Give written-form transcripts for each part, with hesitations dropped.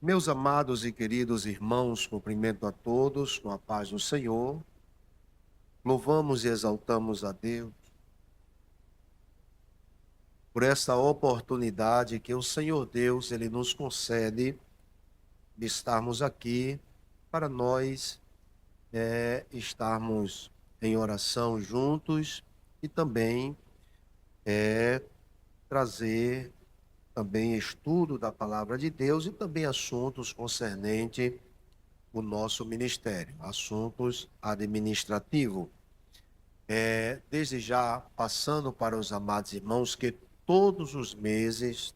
Meus amados e queridos irmãos, cumprimento a todos com a paz do Senhor. Louvamos e exaltamos a Deus por essa oportunidade que o Senhor Deus ele nos concede de estarmos aqui para nós estarmos em oração juntos e também trazer também estudo da palavra de Deus e também assuntos concernentes o nosso ministério, assuntos administrativos. Desde já, passando para os amados irmãos, que todos os meses,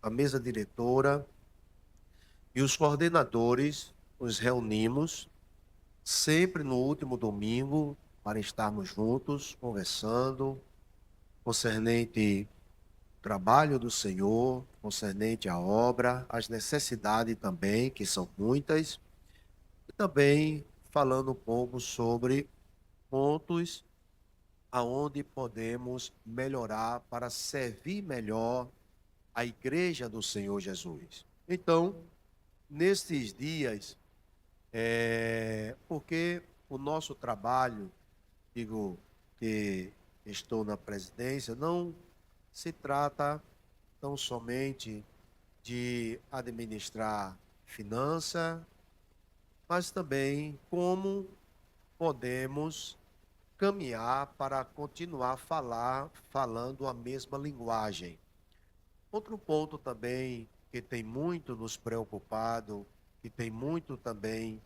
a mesa diretora e os coordenadores nos reunimos, sempre no último domingo, para estarmos juntos, conversando, concernente o trabalho do Senhor, concernente a obra, as necessidades também, que são muitas, e também falando um pouco sobre pontos aonde podemos melhorar para servir melhor a igreja do Senhor Jesus. Então, nestes dias, porque o nosso trabalho, digo que estou na presidência, não se trata tão somente de administrar finança, mas também como podemos caminhar para continuar falando a mesma linguagem. Outro ponto também que tem muito nos preocupado, que tem muito também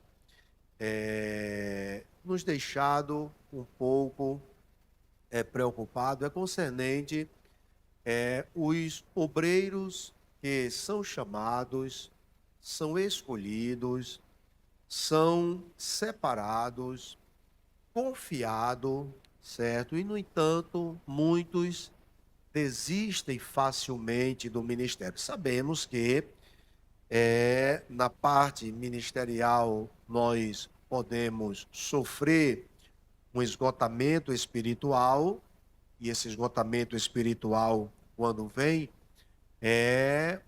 nos deixado um pouco preocupado, é concernente os obreiros que são chamados, são escolhidos, são separados, confiado, certo? E, no entanto, muitos desistem facilmente do ministério. Sabemos que na parte ministerial nós podemos sofrer um esgotamento espiritual, e esse esgotamento espiritual, quando vem,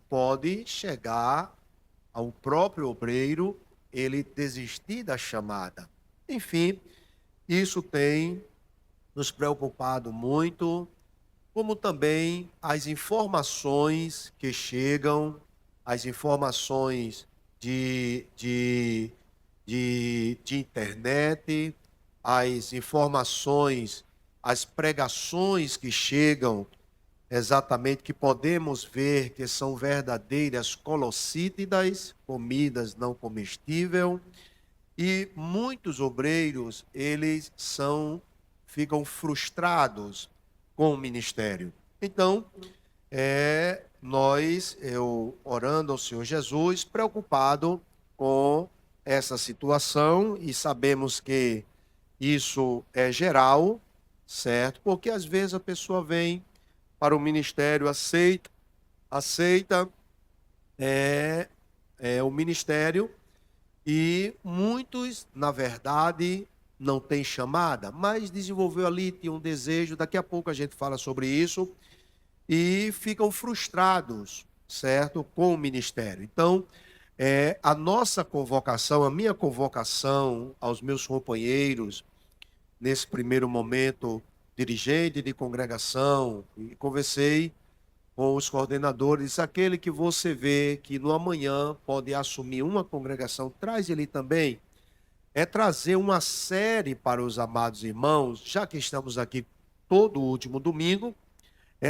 pode chegar ao próprio obreiro ele desistir da chamada. Enfim, isso tem nos preocupado muito, como também as informações que chegam, as informações de internet, as informações, as pregações que chegam, exatamente, que podemos ver que são verdadeiras colossítidas, comidas não comestíveis, e muitos obreiros, ficam frustrados com o ministério. Então, eu orando ao Senhor Jesus, preocupado com essa situação, e sabemos que isso é geral, certo? Porque às vezes a pessoa vem para o ministério, aceita o ministério, e muitos, na verdade, não têm chamada, mas desenvolveu ali, tinha um desejo, daqui a pouco a gente fala sobre isso, e ficam frustrados, certo, com o ministério. Então, a nossa convocação, a minha convocação aos meus companheiros, nesse primeiro momento, dirigente de congregação, e conversei com os coordenadores, aquele que você vê que no amanhã pode assumir uma congregação, traz ele também, trazer uma série para os amados irmãos, já que estamos aqui todo último domingo,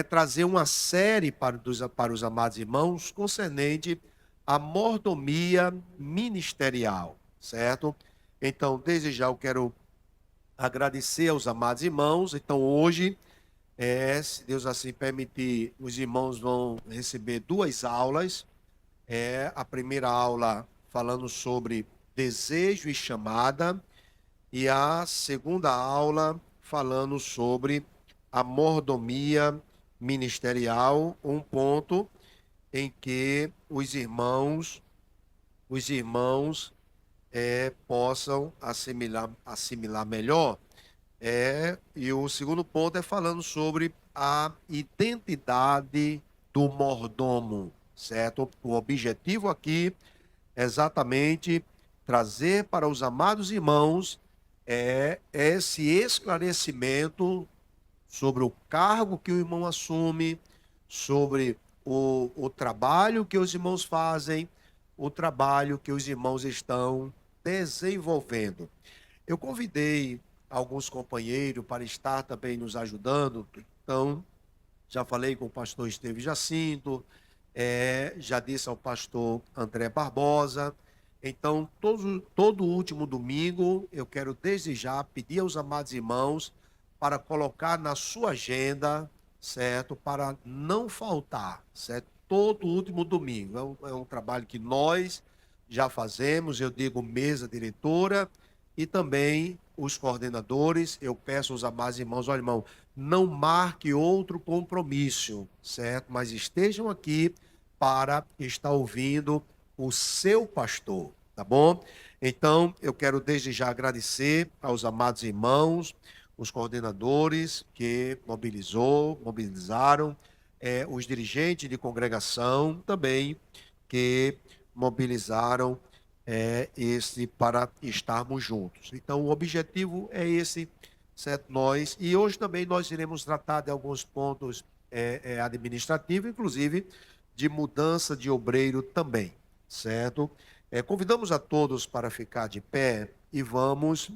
trazer uma série para os amados irmãos concernente à mordomia ministerial, certo? Então, desde já eu quero agradecer aos amados irmãos. Então, hoje, se Deus assim permitir, os irmãos vão receber duas aulas. A primeira aula falando sobre desejo e chamada, e a segunda aula falando sobre a mordomia ministerial, um ponto em que os irmãos possam assimilar melhor. E o segundo ponto é falando sobre a identidade do mordomo, certo? O objetivo aqui é exatamente trazer para os amados irmãos esse esclarecimento sobre o cargo que o irmão assume, sobre o trabalho que os irmãos fazem, o trabalho que os irmãos estão desenvolvendo. Eu convidei alguns companheiros para estar também nos ajudando, então já falei com o pastor Esteves Jacinto, já disse ao pastor André Barbosa. Então, todo último domingo, eu quero desde já pedir aos amados irmãos para colocar na sua agenda, certo? Para não faltar, certo? Todo último domingo. É um trabalho que nós já fazemos, eu digo mesa diretora e também os coordenadores. Eu peço aos amados irmãos, olha, irmão, não marque outro compromisso, certo? Mas estejam aqui para estar ouvindo o seu pastor, tá bom? Então, eu quero desde já agradecer aos amados irmãos, os coordenadores que mobilizaram, os dirigentes de congregação também que mobilizaram esse para estarmos juntos. Então, o objetivo é esse, certo? Nós, e hoje também nós iremos tratar de alguns pontos administrativos, inclusive de mudança de obreiro também, certo? Convidamos a todos para ficar de pé e vamos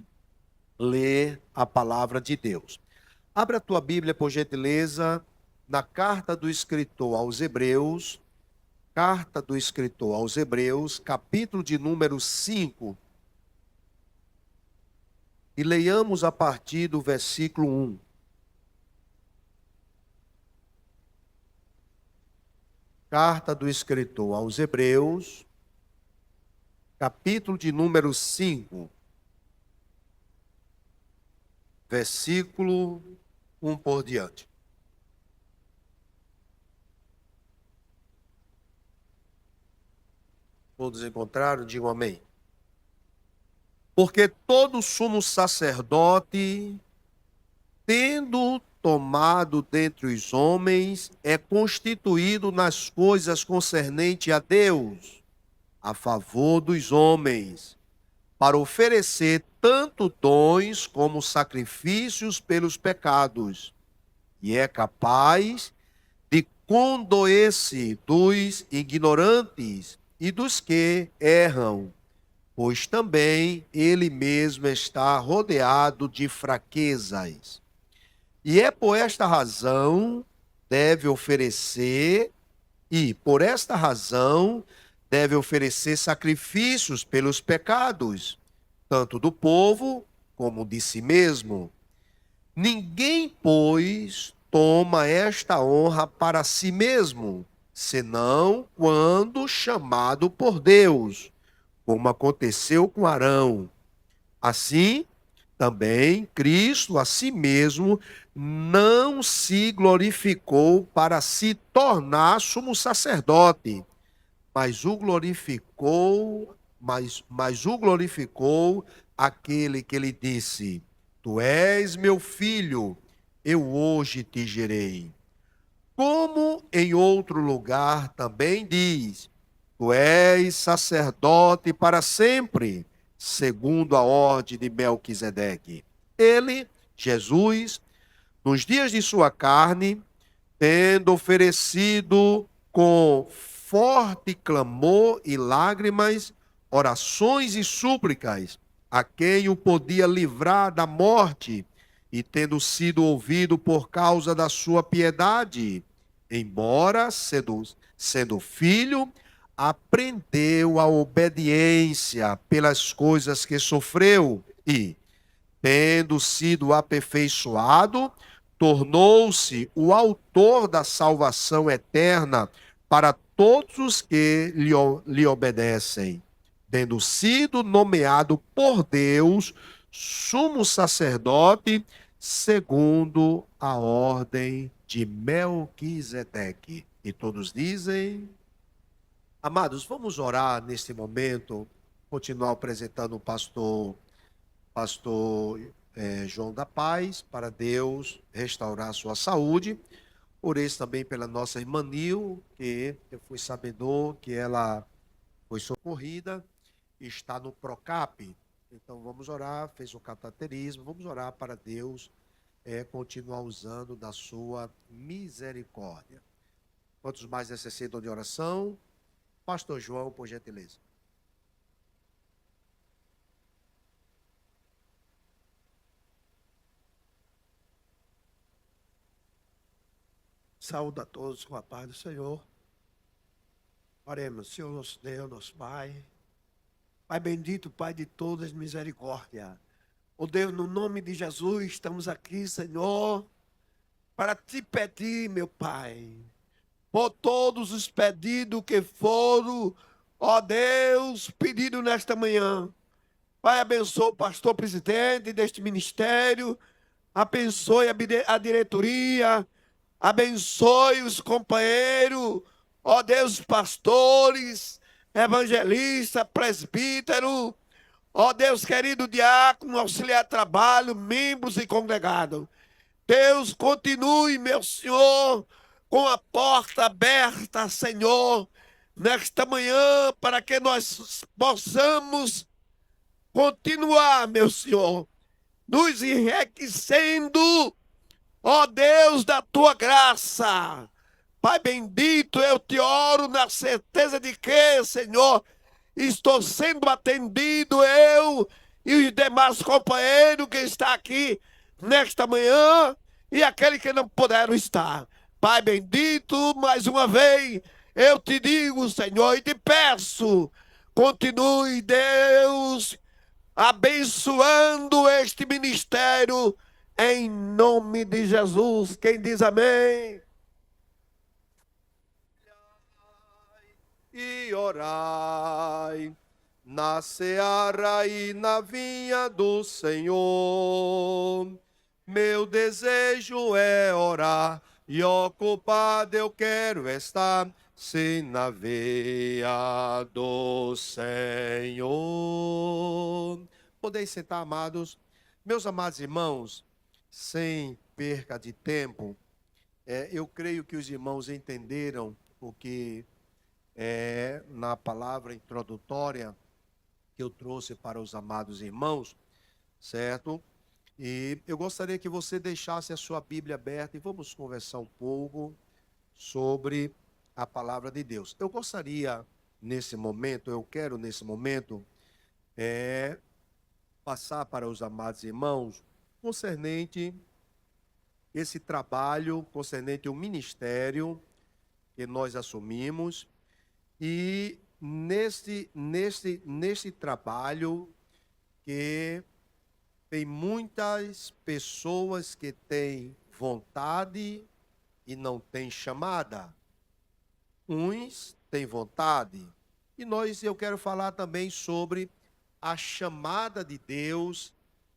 ler a palavra de Deus. Abra a tua Bíblia, por gentileza, na carta do escritor aos Hebreus, capítulo de número 5, e leiamos a partir do versículo 1. Carta do escritor aos Hebreus, capítulo de número 5, versículo 1 por diante. Todos encontraram? Digam amém. Porque todo sumo sacerdote, tendo tomado dentre os homens, é constituído nas coisas concernentes a Deus, a favor dos homens, para oferecer tanto dons como sacrifícios pelos pecados, e é capaz de condoer-se dos ignorantes e dos que erram, pois também ele mesmo está rodeado de fraquezas. E é por esta razão por esta razão deve oferecer sacrifícios pelos pecados, tanto do povo como de si mesmo. Ninguém, pois, toma esta honra para si mesmo, senão quando chamado por Deus, como aconteceu com Arão. Assim, também Cristo a si mesmo não se glorificou para se tornar sumo sacerdote, mas o glorificou, mas o glorificou aquele que lhe disse: Tu és meu filho, eu hoje te gerei. Como em outro lugar também diz: Tu és sacerdote para sempre, segundo a ordem de Melquisedeque. Ele, Jesus, nos dias de sua carne, tendo oferecido com forte clamor e lágrimas, orações e súplicas, a quem o podia livrar da morte, e tendo sido ouvido por causa da sua piedade, embora sendo filho, aprendeu a obediência pelas coisas que sofreu e, tendo sido aperfeiçoado, tornou-se o autor da salvação eterna para todos os que lhe obedecem, tendo sido nomeado por Deus sumo sacerdote segundo a ordem de Melquisedeque. E todos dizem: Amados, vamos orar neste momento, continuar apresentando o pastor João da Paz, para Deus restaurar sua saúde. Orei também pela nossa irmã Nil, que eu fui sabedor que ela foi socorrida, está no Procap. Então vamos orar, fez o cateterismo, vamos orar para Deus continuar usando da sua misericórdia. Quantos mais necessitam de oração? Pastor João, por gentileza. Saúde a todos com a paz do Senhor. Oremos, Senhor nosso Deus, nosso Pai. Pai bendito, Pai de todas misericórdia. Ó Deus, no nome de Jesus, estamos aqui, Senhor, para te pedir, meu Pai, por todos os pedidos que foram, ó Deus, pedidos nesta manhã. Pai, abençoe o pastor presidente deste ministério, abençoe a diretoria, abençoe os companheiros, ó Deus, pastores, evangelistas, presbítero, ó Deus querido, diácono, auxiliar de trabalho, membros e congregados. Deus, continue, meu Senhor, com a porta aberta, Senhor, nesta manhã, para que nós possamos continuar, meu Senhor, nos enriquecendo, ó Deus, da tua graça. Pai bendito, eu te oro na certeza de que, Senhor, estou sendo atendido, eu e os demais companheiros que estão aqui nesta manhã e aqueles que não puderam estar. Pai bendito, mais uma vez, eu te digo, Senhor, e te peço, continue, Deus, abençoando este ministério, em nome de Jesus. Quem diz amém? E orai na seara e na vinha do Senhor. Meu desejo é orar e ocupado eu quero estar, sim, na veia do Senhor. Podeis sentar, amados. Meus amados irmãos, sem perca de tempo, eu creio que os irmãos entenderam o que na palavra introdutória que eu trouxe para os amados irmãos, certo? E eu gostaria que você deixasse a sua Bíblia aberta e vamos conversar um pouco sobre a palavra de Deus. Eu gostaria, nesse momento, eu quero nesse momento, passar para os amados irmãos concernente esse trabalho, concernente o ministério que nós assumimos. E nesse trabalho que tem muitas pessoas que têm vontade e não têm chamada. Uns têm vontade. E eu quero falar também sobre a chamada de Deus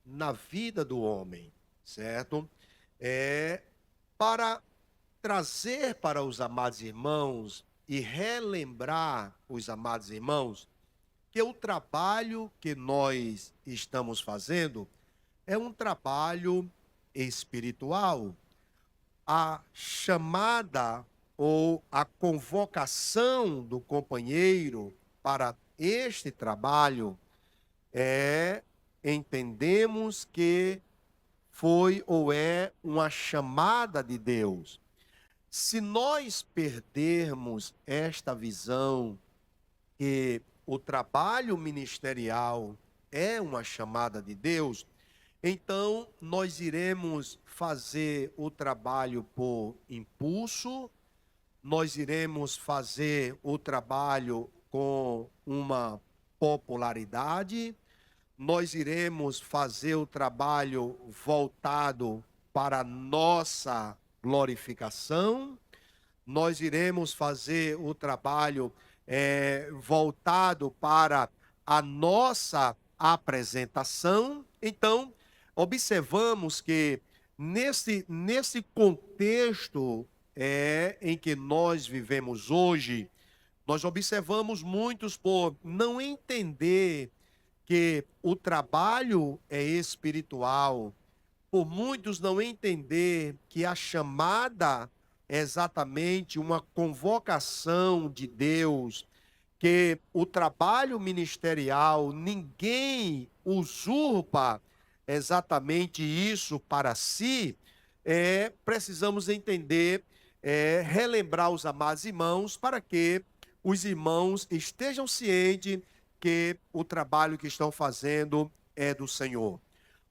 na vida do homem, certo? Para trazer para os amados irmãos e relembrar os amados irmãos que o trabalho que nós estamos fazendo é um trabalho espiritual. A chamada ou a convocação do companheiro para este trabalho entendemos que foi ou é uma chamada de Deus. Se nós perdermos esta visão que o trabalho ministerial é uma chamada de Deus, então nós iremos fazer o trabalho por impulso, nós iremos fazer o trabalho com uma popularidade, nós iremos fazer o trabalho voltado para a nossa glorificação, nós iremos fazer o trabalho voltado para a nossa apresentação. Então, observamos que nesse contexto em que nós vivemos hoje, nós observamos muitos por não entender que o trabalho é espiritual, por muitos não entender que a chamada exatamente uma convocação de Deus, que o trabalho ministerial, ninguém usurpa exatamente isso para si, precisamos entender, relembrar os amados irmãos, para que os irmãos estejam cientes que o trabalho que estão fazendo é do Senhor.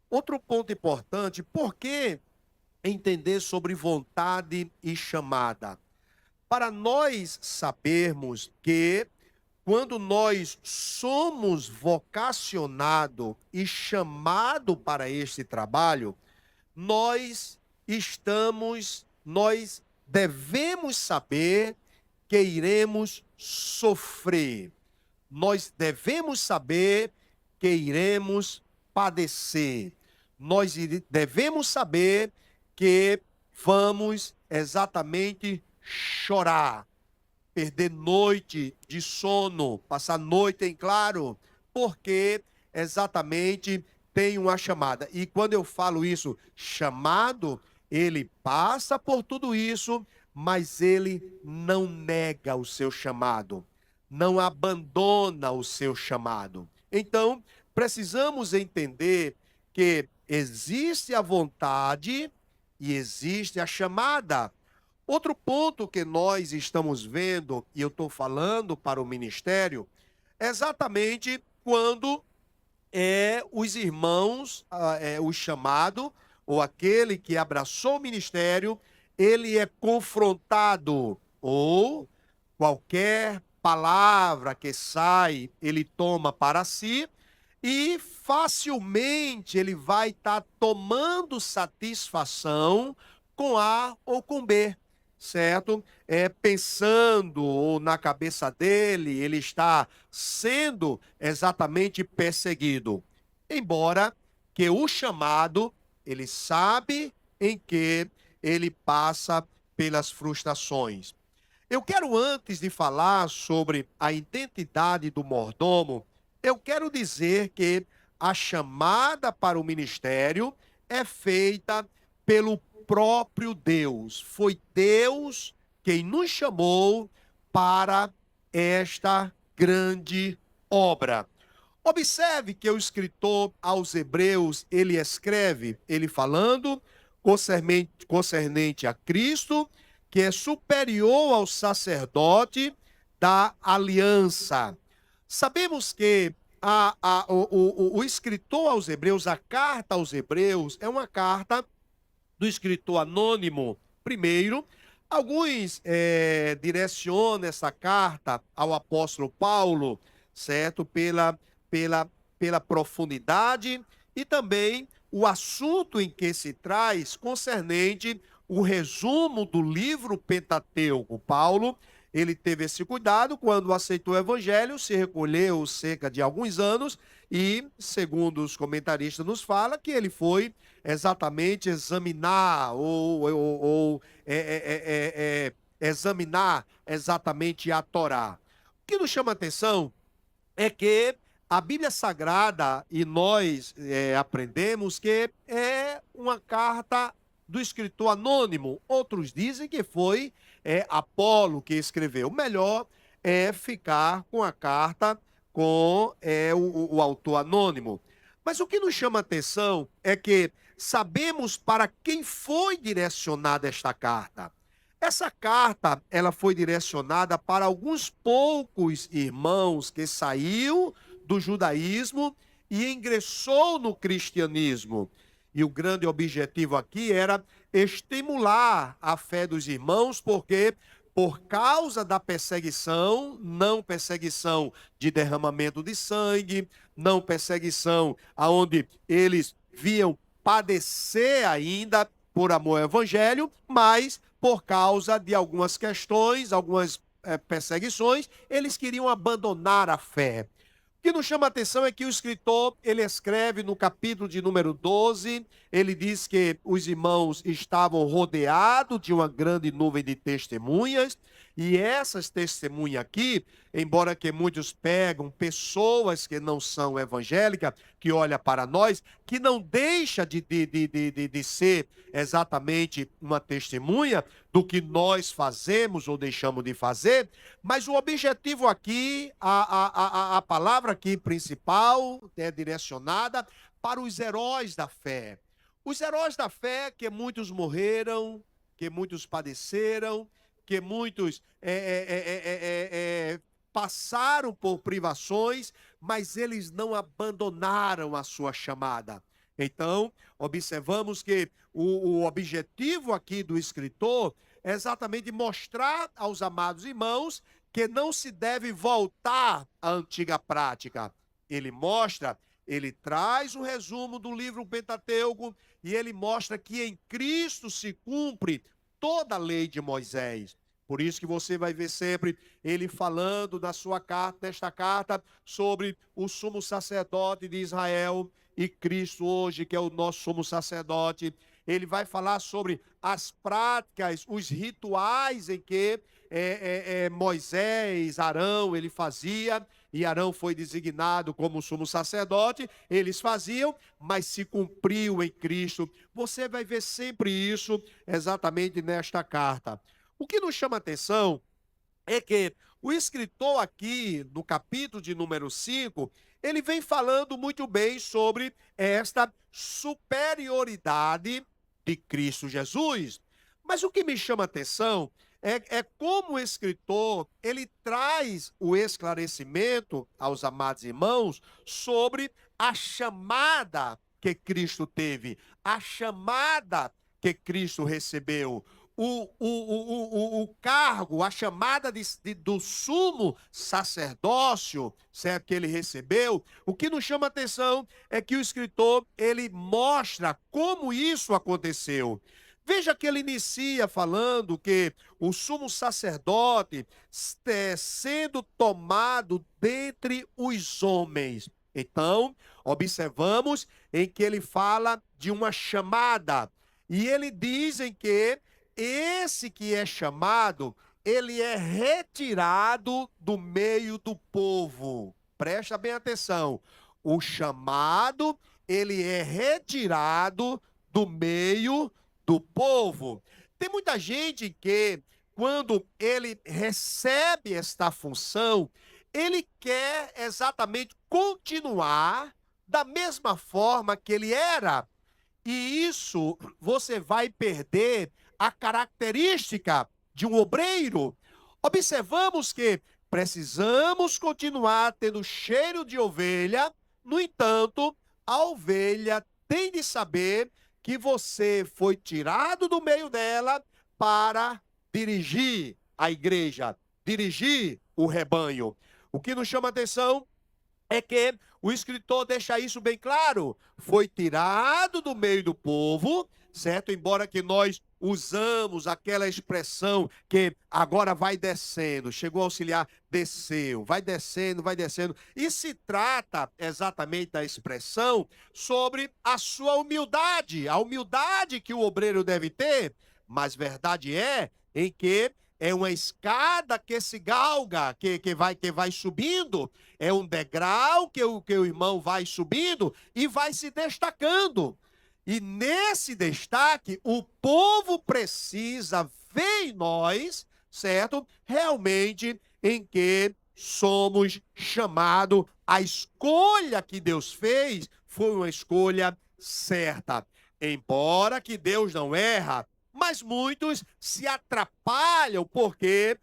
Outro ponto importante, por que entender sobre vontade e chamada? Para nós sabermos que quando nós somos vocacionados e chamados para este trabalho, nós devemos saber que iremos sofrer. Nós devemos saber que iremos padecer. Nós devemos saber que vamos exatamente chorar, perder noite de sono, passar noite em claro, porque exatamente tem uma chamada. E quando eu falo isso, chamado, ele passa por tudo isso, mas ele não nega o seu chamado, não abandona o seu chamado. Então, precisamos entender que existe a vontade e existe a chamada. Outro ponto que nós estamos vendo, e eu estou falando para o ministério, é exatamente quando os irmãos, o chamado, ou aquele que abraçou o ministério, ele é confrontado, ou qualquer palavra que sai, ele toma para si, e facilmente ele vai estar tomando satisfação com A ou com B, certo? Pensando, ou na cabeça dele, ele está sendo exatamente perseguido. Embora que o chamado, ele sabe em que ele passa pelas frustrações. Eu quero, antes de falar sobre a identidade do mordomo, eu quero dizer que a chamada para o ministério é feita pelo próprio Deus. Foi Deus quem nos chamou para esta grande obra. Observe que o escritor aos Hebreus, ele escreve, ele falando concernente a Cristo, que é superior ao sacerdote da aliança. Sabemos que o escritor aos Hebreus, a carta aos Hebreus, é uma carta do escritor anônimo. Primeiro, alguns direcionam essa carta ao apóstolo Paulo, certo? Pela profundidade e também o assunto em que se traz concernente o resumo do livro Pentateuco. Paulo, ele teve esse cuidado quando aceitou o evangelho, se recolheu cerca de alguns anos e, segundo os comentaristas nos fala, que ele foi exatamente examinar examinar exatamente a Torá. O que nos chama a atenção é que a Bíblia Sagrada, e nós aprendemos que é uma carta do escritor anônimo. Outros dizem que foi Apolo que escreveu. O melhor é ficar com a carta com o autor anônimo. Mas o que nos chama a atenção é que sabemos para quem foi direcionada esta carta. Essa carta, ela foi direcionada para alguns poucos irmãos que saiu do judaísmo e ingressou no cristianismo. E o grande objetivo aqui era estimular a fé dos irmãos, porque por causa da perseguição, não perseguição de derramamento de sangue, não perseguição aonde eles viam padecer ainda por amor ao evangelho, mas por causa de algumas questões, algumas perseguições, eles queriam abandonar a fé. O que nos chama a atenção é que o escritor, ele escreve no capítulo de número 12, ele diz que os irmãos estavam rodeados de uma grande nuvem de testemunhas, E essas testemunhas aqui, embora que muitos pegam pessoas que não são evangélicas, que olham para nós, que não deixa de ser exatamente uma testemunha do que nós fazemos ou deixamos de fazer, mas o objetivo aqui, a palavra aqui principal é direcionada para os heróis da fé. Os heróis da fé que muitos morreram, que muitos padeceram, que muitos passaram por privações, mas eles não abandonaram a sua chamada. Então, observamos que o objetivo aqui do escritor é exatamente mostrar aos amados irmãos que não se deve voltar à antiga prática. Ele traz o resumo do livro Pentateuco e ele mostra que em Cristo se cumpre toda a lei de Moisés. Por isso que você vai ver sempre ele falando na sua carta, nesta carta, sobre o sumo sacerdote de Israel e Cristo hoje, que é o nosso sumo sacerdote. Ele vai falar sobre as práticas, os rituais em que Moisés, Arão, ele fazia, e Arão foi designado como sumo sacerdote, eles faziam, mas se cumpriu em Cristo. Você vai ver sempre isso exatamente nesta carta. O que nos chama a atenção é que o escritor aqui, no capítulo de número 5, ele vem falando muito bem sobre esta superioridade de Cristo Jesus. Mas o que me chama a atenção é como o escritor, ele traz o esclarecimento aos amados irmãos sobre a chamada que Cristo teve, a chamada que Cristo recebeu, o cargo, a chamada do sumo sacerdócio, certo, que ele recebeu. O que nos chama a atenção é que o escritor, ele mostra como isso aconteceu. Veja que ele inicia falando que o sumo sacerdote sendo tomado dentre os homens. Então, observamos em que ele fala de uma chamada. E ele diz em que esse que é chamado, ele é retirado do meio do povo. Presta bem atenção. O chamado, ele é retirado do meio do povo. Tem muita gente que, quando ele recebe esta função, ele quer exatamente continuar da mesma forma que ele era. E isso você vai perder a característica de um obreiro. Observamos que precisamos continuar tendo cheiro de ovelha, no entanto, a ovelha tem de saber que você foi tirado do meio dela para dirigir a igreja, dirigir o rebanho. O que nos chama a atenção é que o escritor deixa isso bem claro. Foi tirado do meio do povo, certo? Embora que nós usamos aquela expressão que agora vai descendo, chegou a auxiliar, desceu, vai descendo, vai descendo. E se trata exatamente da expressão sobre a sua humildade, a humildade que o obreiro deve ter, mas verdade é em que é uma escada que se galga, que vai subindo, é um degrau que o irmão vai subindo e vai se destacando. E nesse destaque, o povo precisa ver em nós, certo? Realmente em que somos chamados, a escolha que Deus fez foi uma escolha certa. Embora que Deus não erra, mas muitos se atrapalham porque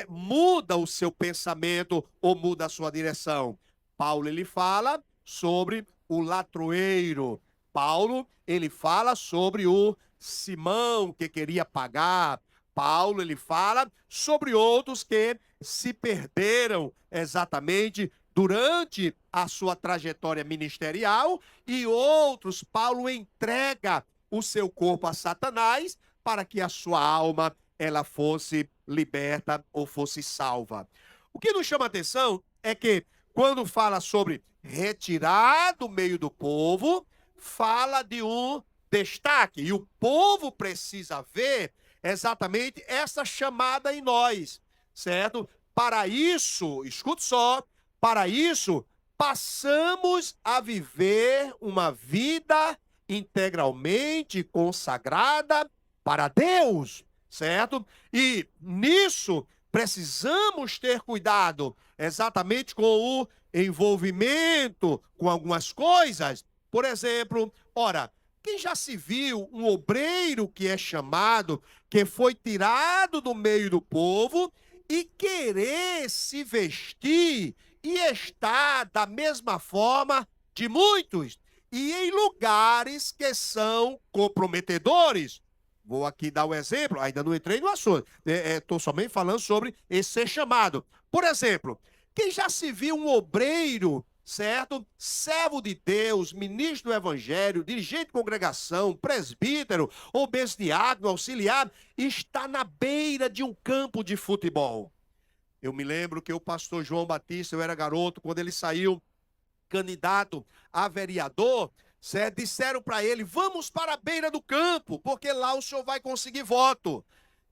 muda o seu pensamento ou muda a sua direção. Paulo, ele fala sobre o ladroeiro. Paulo, ele fala sobre o Simão que queria pagar. Paulo, ele fala sobre outros que se perderam exatamente durante a sua trajetória ministerial e outros, Paulo entrega o seu corpo a Satanás para que a sua alma ela fosse liberta ou fosse salva. O que nos chama a atenção é que quando fala sobre retirar do meio do povo, fala de um destaque. E o povo precisa ver exatamente essa chamada em nós, certo? Para isso, escute só, para isso, passamos a viver uma vida integralmente consagrada para Deus, certo? E nisso precisamos ter cuidado exatamente com o envolvimento com algumas coisas. Por exemplo, ora, quem já se viu um obreiro que é chamado, que foi tirado do meio do povo e querer se vestir e estar da mesma forma de muitos e em lugares que são comprometedores? Vou aqui dar um exemplo, ainda não entrei no assunto, estou somente falando sobre esse ser chamado. Por exemplo, quem já se viu um obreiro, certo? Servo de Deus, ministro do evangelho, dirigente de congregação, presbítero, ou diácono, auxiliar, está na beira de um campo de futebol. Eu me lembro que o pastor João Batista, eu era garoto, quando ele saiu candidato a vereador, certo? Disseram para ele: vamos para a beira do campo, porque lá o senhor vai conseguir voto.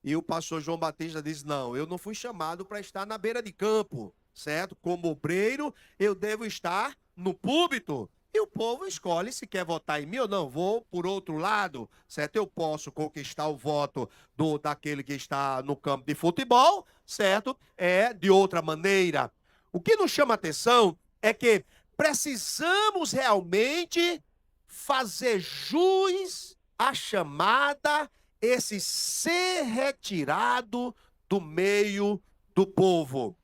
E o pastor João Batista disse: não, eu não fui chamado para estar na beira de campo, certo? Como obreiro, eu devo estar no púlpito. E o povo escolhe se quer votar em mim ou não. Vou por outro lado, certo? Eu posso conquistar o voto daquele que está no campo de futebol, certo? De outra maneira. O que nos chama a atenção é que precisamos realmente fazer jus à chamada, esse ser retirado do meio do povo.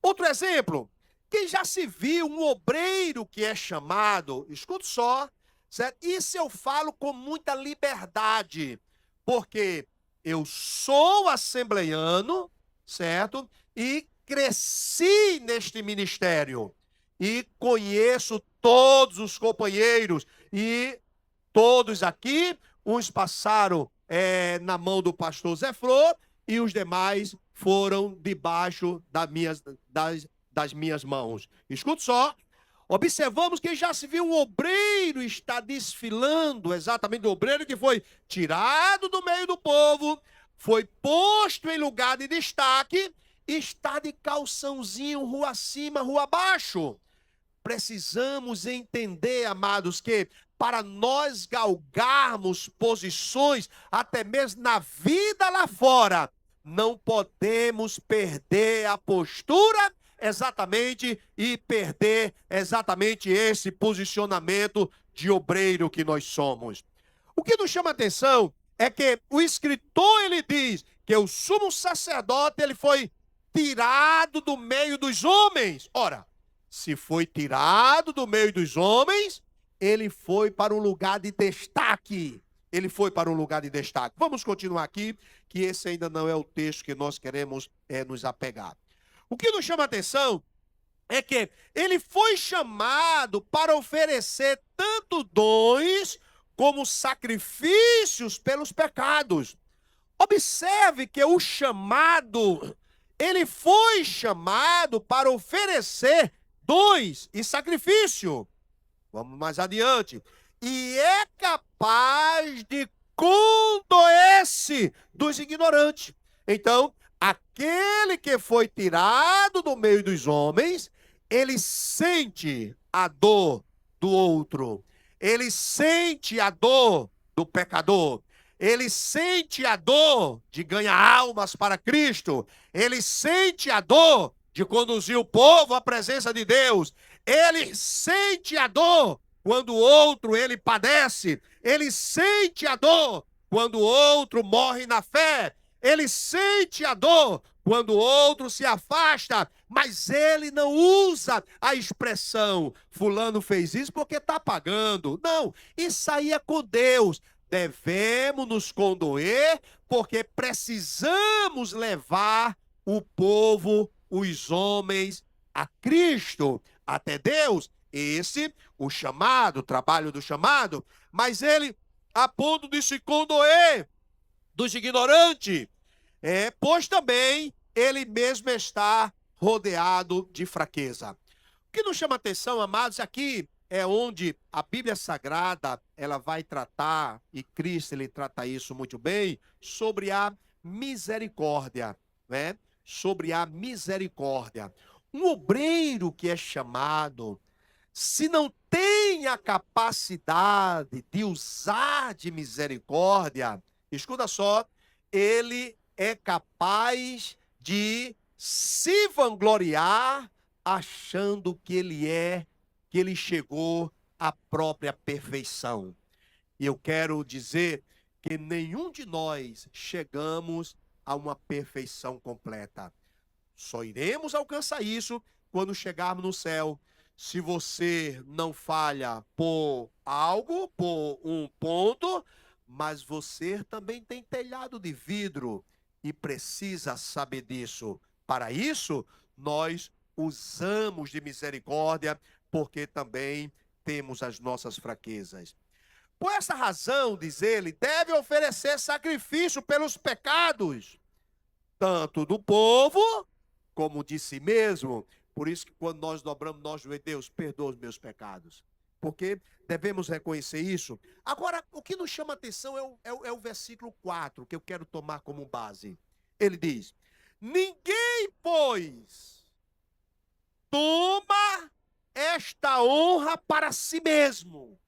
Outro exemplo, quem já se viu um obreiro que é chamado, escute só, certo? Isso eu falo com muita liberdade, porque eu sou assembleiano, certo? E cresci neste ministério. E conheço todos os companheiros, e todos aqui, uns passaram na mão do pastor Zé Flor, e os demais foram debaixo das minhas mãos. Escute só, observamos que já se viu um obreiro está desfilando, exatamente o obreiro que foi tirado do meio do povo, foi posto em lugar de destaque, está de calçãozinho, rua acima, rua abaixo. Precisamos entender, amados, que para nós galgarmos posições, até mesmo na vida lá fora, não podemos perder a postura exatamente e perder exatamente esse posicionamento de obreiro que nós somos. O que nos chama a atenção é que o escritor, ele diz que o sumo sacerdote, ele foi tirado do meio dos homens. Ora, se foi tirado do meio dos homens, ele foi para um lugar de destaque. Ele foi para um lugar de destaque. Vamos continuar aqui, que esse ainda não é o texto que nós queremos nos apegar. O que nos chama a atenção é que ele foi chamado para oferecer tanto dons como sacrifícios pelos pecados. Observe que o chamado, ele foi chamado para oferecer dons e sacrifício. Vamos mais adiante. E é capaz de condoer-se dos ignorantes. Então, aquele que foi tirado do meio dos homens, ele sente a dor do outro. Ele sente a dor do pecador. Ele sente a dor de ganhar almas para Cristo. Ele sente a dor de conduzir o povo à presença de Deus. Ele sente a dor quando o outro ele padece. Ele sente a dor quando o outro morre na fé. Ele sente a dor quando o outro se afasta, mas ele não usa a expressão fulano fez isso porque está pagando. Não, isso aí é com Deus. Devemos nos condoer porque precisamos levar o povo, os homens, a Cristo, até Deus. Esse, o chamado, o trabalho do chamado, mas ele, a ponto de se condoer dos ignorantes, pois também ele mesmo está rodeado de fraqueza. O que nos chama a atenção, amados, aqui é onde a Bíblia Sagrada, ela vai tratar, e Cristo ele trata isso muito bem, sobre a misericórdia, né? Sobre a misericórdia. Um obreiro que é chamado, se não tem a capacidade de usar de misericórdia, escuta só, ele é capaz de se vangloriar achando que ele chegou à própria perfeição. E eu quero dizer que nenhum de nós chegamos a uma perfeição completa. Só iremos alcançar isso quando chegarmos no céu. Se você não falha por algo, por um ponto, mas você também tem telhado de vidro e precisa saber disso. Para isso, nós usamos de misericórdia, porque também temos as nossas fraquezas. Por essa razão, diz ele, deve oferecer sacrifício pelos pecados, tanto do povo como de si mesmo. Por isso que quando nós dobramos nós joelhos, Deus, perdoa os meus pecados. Porque devemos reconhecer isso. Agora, o que nos chama a atenção é o versículo 4, que eu quero tomar como base. Ele diz, ninguém, pois, toma esta honra para si mesmo,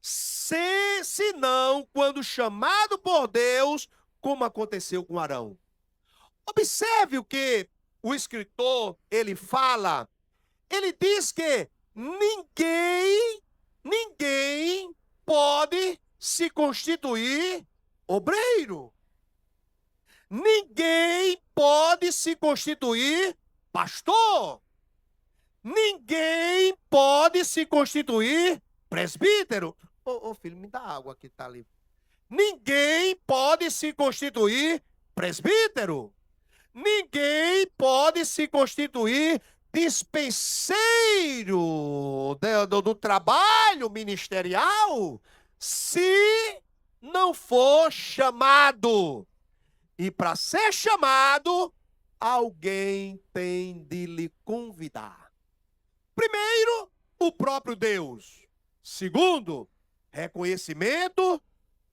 senão quando chamado por Deus, como aconteceu com Arão. Observe o que o escritor, ele fala. Ele diz que ninguém pode se constituir obreiro. Ninguém pode se constituir pastor. Ninguém pode se constituir presbítero. Ô filho, me dá água que está ali. Ninguém pode se constituir presbítero. Ninguém pode se constituir dispenseiro do trabalho ministerial se não for chamado. E para ser chamado, alguém tem de lhe convidar. Primeiro, o próprio Deus. Segundo, reconhecimento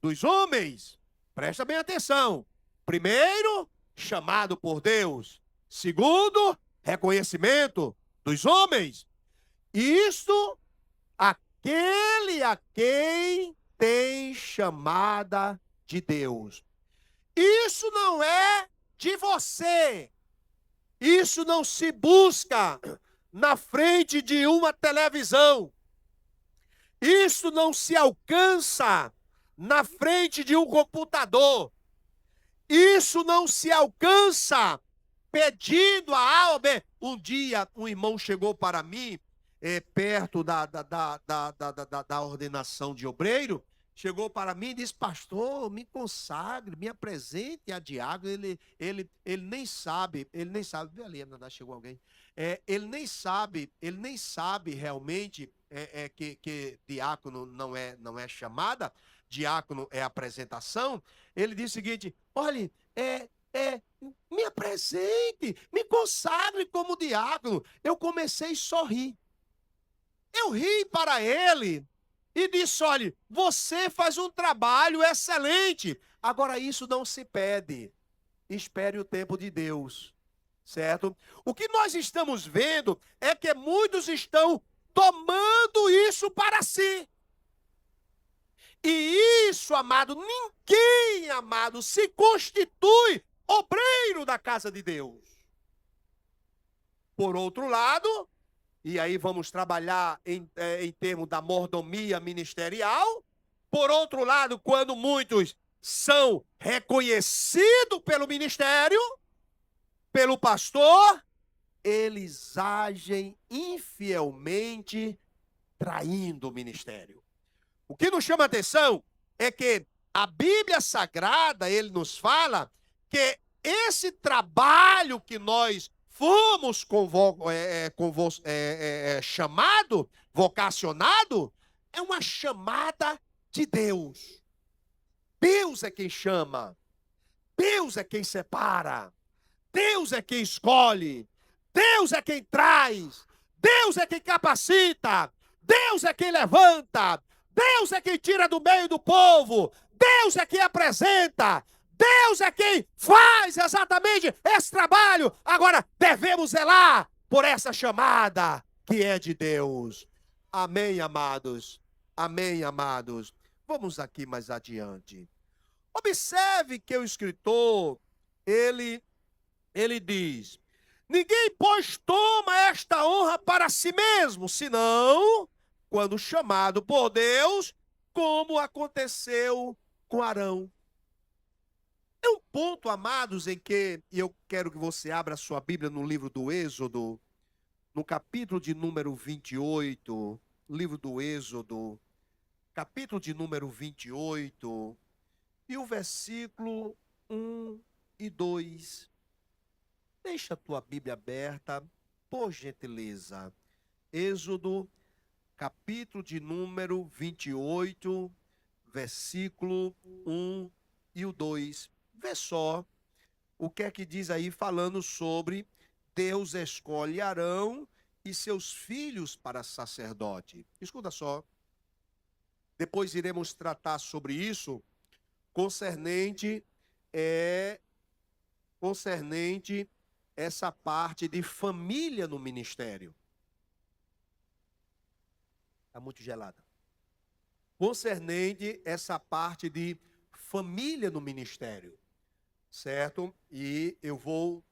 dos homens. Presta bem atenção. Primeiro, chamado por Deus. Segundo, reconhecimento dos homens. Isto, aquele a quem tem chamada de Deus. Isso não é de você. Isso não se busca na frente de uma televisão. Isso não se alcança na frente de um computador. Isso não se alcança pedindo a alma. Um dia, um irmão chegou para mim, perto da ordenação de obreiro, chegou para mim e disse, pastor, me consagre, me apresente a diácono. Ele nem sabe, viu ali, chegou alguém. Ele nem sabe realmente que diácono não é chamada, diácono é apresentação. Ele disse o seguinte, olhe, me apresente, me consagre como diácono. Eu comecei a sorrir. Eu ri para ele e disse, olha, você faz um trabalho excelente. Agora isso não se pede. Espere o tempo de Deus, certo? O que nós estamos vendo é que muitos estão tomando isso para si. E isso, amado, ninguém, amado, se constitui obreiro da casa de Deus. Por outro lado, e aí vamos trabalhar em termos da mordomia ministerial. Por outro lado, quando muitos são reconhecidos pelo ministério, pelo pastor, eles agem infielmente, traindo o ministério. O que nos chama a atenção é que a Bíblia Sagrada, ele nos fala que esse trabalho que nós fomos chamado, vocacionado, é uma chamada de Deus. Deus é quem chama. Deus é quem separa. Deus é quem escolhe. Deus é quem traz. Deus é quem capacita. Deus é quem levanta. Deus é quem tira do meio do povo. Deus é quem apresenta. Deus é quem faz exatamente esse trabalho. Agora, devemos zelar por essa chamada que é de Deus. Amém, amados? Amém, amados? Vamos aqui mais adiante. Observe que o escritor, ele diz: ninguém, pois, toma esta honra para si mesmo, senão quando chamado por Deus, como aconteceu com Arão. É um ponto, amados, em que eu quero que você abra a sua Bíblia no livro do Êxodo, no capítulo de número 28, livro do Êxodo, capítulo de número 28, e o versículo 1 e 2. Deixa a tua Bíblia aberta, por gentileza. Êxodo, capítulo de número 28, versículo 1 e o 2. Vê só o que é que diz aí, falando sobre Deus escolhe Arão e seus filhos para sacerdote. Escuta só. Depois iremos tratar sobre isso, concernente essa parte de família no ministério. Está muito gelada. Concernente essa parte de família no ministério, certo? E eu vou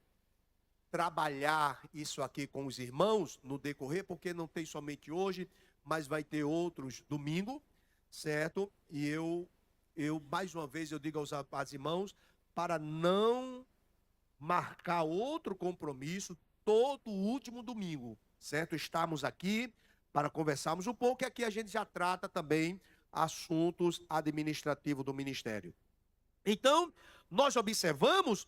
trabalhar isso aqui com os irmãos no decorrer, porque não tem somente hoje, mas vai ter outros domingo, certo? E eu mais uma vez, eu digo aos irmãos, para não marcar outro compromisso todo último domingo, certo? Estamos aqui para conversarmos um pouco, e aqui a gente já trata também assuntos administrativos do ministério. Então, nós observamos,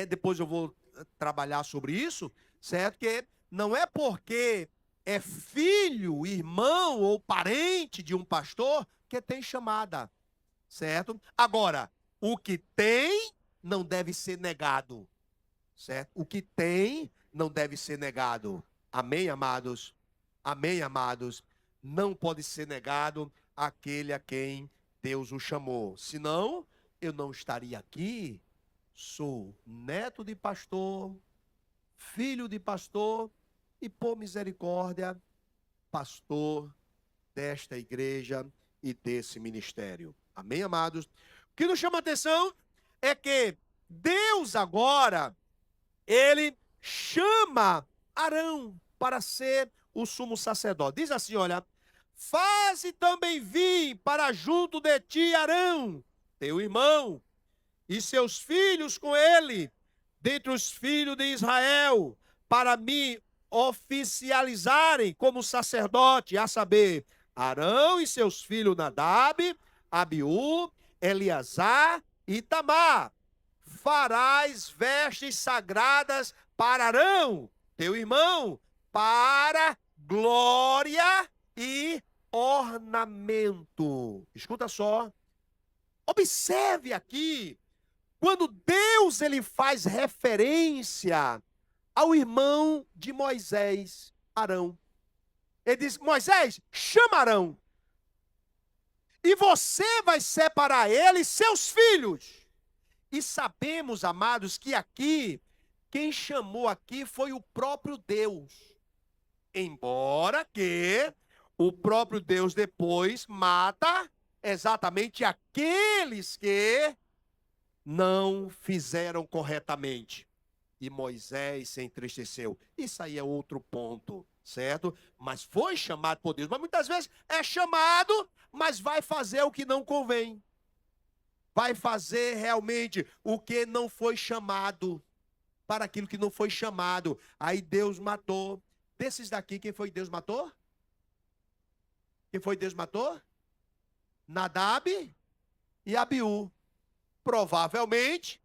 depois eu vou trabalhar sobre isso, certo? Que não é porque é filho, irmão ou parente de um pastor que tem chamada, certo? Agora, o que tem não deve ser negado, certo? O que tem não deve ser negado. Amém, amados? Amém, amados? Não pode ser negado aquele a quem Deus o chamou. Senão, eu não estaria aqui. Sou neto de pastor, filho de pastor e, por misericórdia, pastor desta igreja e desse ministério. Amém, amados? O que nos chama a atenção é que Deus agora, ele chama Arão para ser o sumo sacerdote. Diz assim, olha: faze também vir para junto de ti Arão, teu irmão, e seus filhos com ele, dentre os filhos de Israel, para me oficializarem como sacerdote, a saber, Arão e seus filhos Nadab, Abiú, Eleazar e Itamar. Farás vestes sagradas para Arão, teu irmão, para glória e ornamento. Escuta só. Observe aqui, quando Deus ele faz referência ao irmão de Moisés, Arão. Ele diz: Moisés, chama Arão. E você vai separar ele e seus filhos. E sabemos, amados, que aqui, quem chamou aqui foi o próprio Deus. Embora que o próprio Deus depois mata exatamente aqueles que não fizeram corretamente. E Moisés se entristeceu. Isso aí é outro ponto, certo? Mas foi chamado por Deus. Mas muitas vezes é chamado, mas vai fazer o que não convém. Vai fazer realmente o que não foi chamado, para aquilo que não foi chamado. Aí Deus matou. Desses daqui, quem foi Deus matou? Quem foi Deus matou? Nadab e Abiú. Provavelmente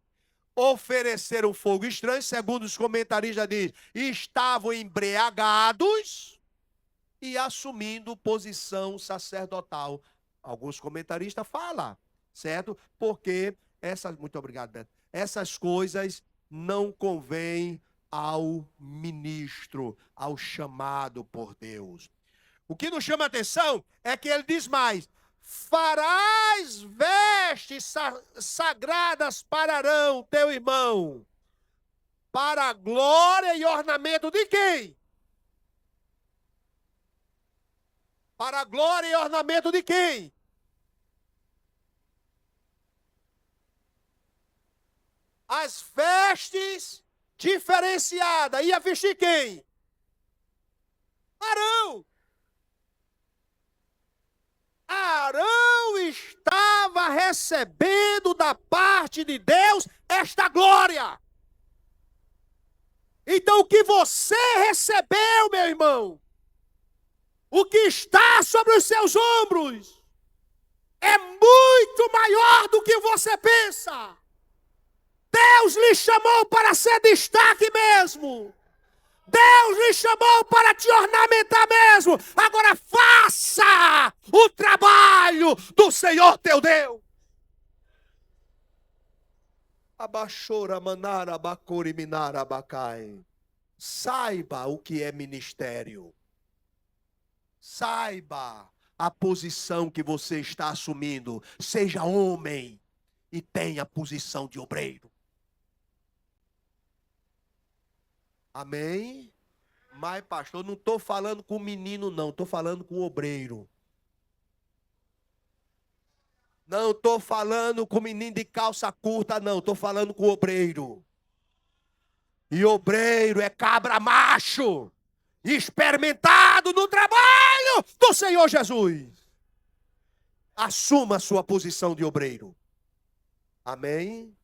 ofereceram fogo estranho, segundo os comentaristas diz, estavam embriagados e assumindo posição sacerdotal. Alguns comentaristas falam, certo? Porque muito obrigado, Beto. Essas coisas não convêm ao ministro, ao chamado por Deus. O que nos chama a atenção é que ele diz mais: farás vestes sagradas para Arão, teu irmão, para a glória e ornamento de quem? Para a glória e ornamento de quem? As vestes diferenciadas. Ia vestir quem? Arão. Arão estava recebendo da parte de Deus esta glória. Então o que você recebeu, meu irmão, o que está sobre os seus ombros, é muito maior do que você pensa. Deus lhe chamou para ser destaque mesmo. Deus lhe chamou para te ornamentar mesmo. Agora faça o trabalho do Senhor teu Deus. Abaixora manara bacuri minara abacai. Saiba o que é ministério. Saiba a posição que você está assumindo. Seja homem e tenha a posição de obreiro. Amém? Mas, pastor, não estou falando com o menino, não. Estou falando com o obreiro. Não estou falando com o menino de calça curta, não. Estou falando com o obreiro. E obreiro é cabra macho, experimentado no trabalho do Senhor Jesus. Assuma a sua posição de obreiro. Amém?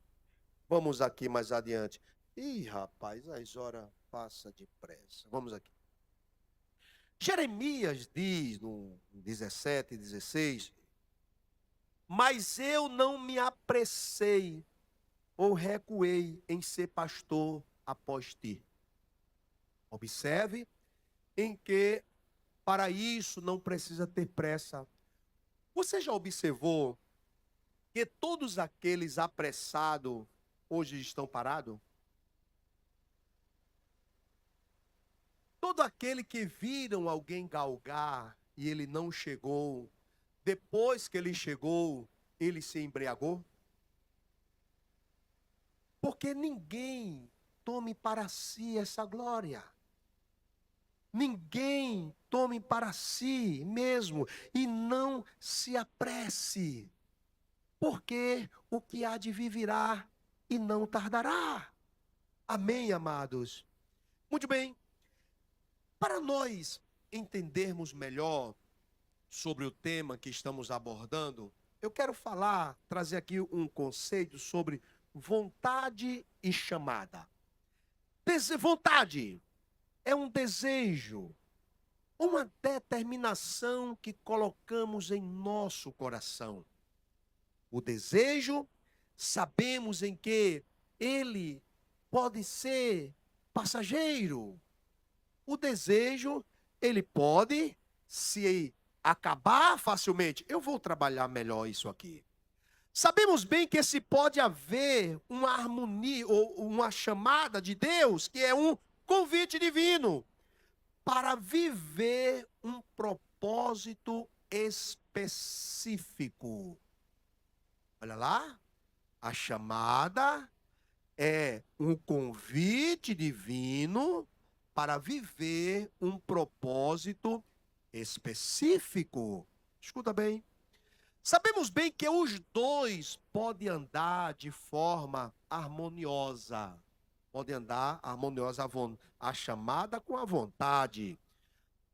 Vamos aqui mais adiante. Ih, rapaz, as horas passam depressa. Vamos aqui. Jeremias diz no 17 e 16: mas eu não me apressei ou recuei em ser pastor após ti. Observe em que para isso não precisa ter pressa. Você já observou que todos aqueles apressados hoje estão parados? Todo aquele que viram alguém galgar e ele não chegou, depois que ele chegou, ele se embriagou? Porque ninguém tome para si essa glória. Ninguém tome para si mesmo e não se apresse. Porque o que há de vir virá e não tardará. Amém, amados? Muito bem. Para nós entendermos melhor sobre o tema que estamos abordando, eu quero trazer aqui um conceito sobre vontade e chamada. Vontade é um desejo, uma determinação que colocamos em nosso coração. O desejo, sabemos em que ele pode ser passageiro. O desejo, ele pode se acabar facilmente. Eu vou trabalhar melhor isso aqui. Sabemos bem que se pode haver uma harmonia ou uma chamada de Deus, que é um convite divino para viver um propósito específico. Olha lá, a chamada é um convite divino para viver um propósito específico. Escuta bem. Sabemos bem que os dois podem andar de forma harmoniosa. Podem andar harmoniosa a chamada com a vontade.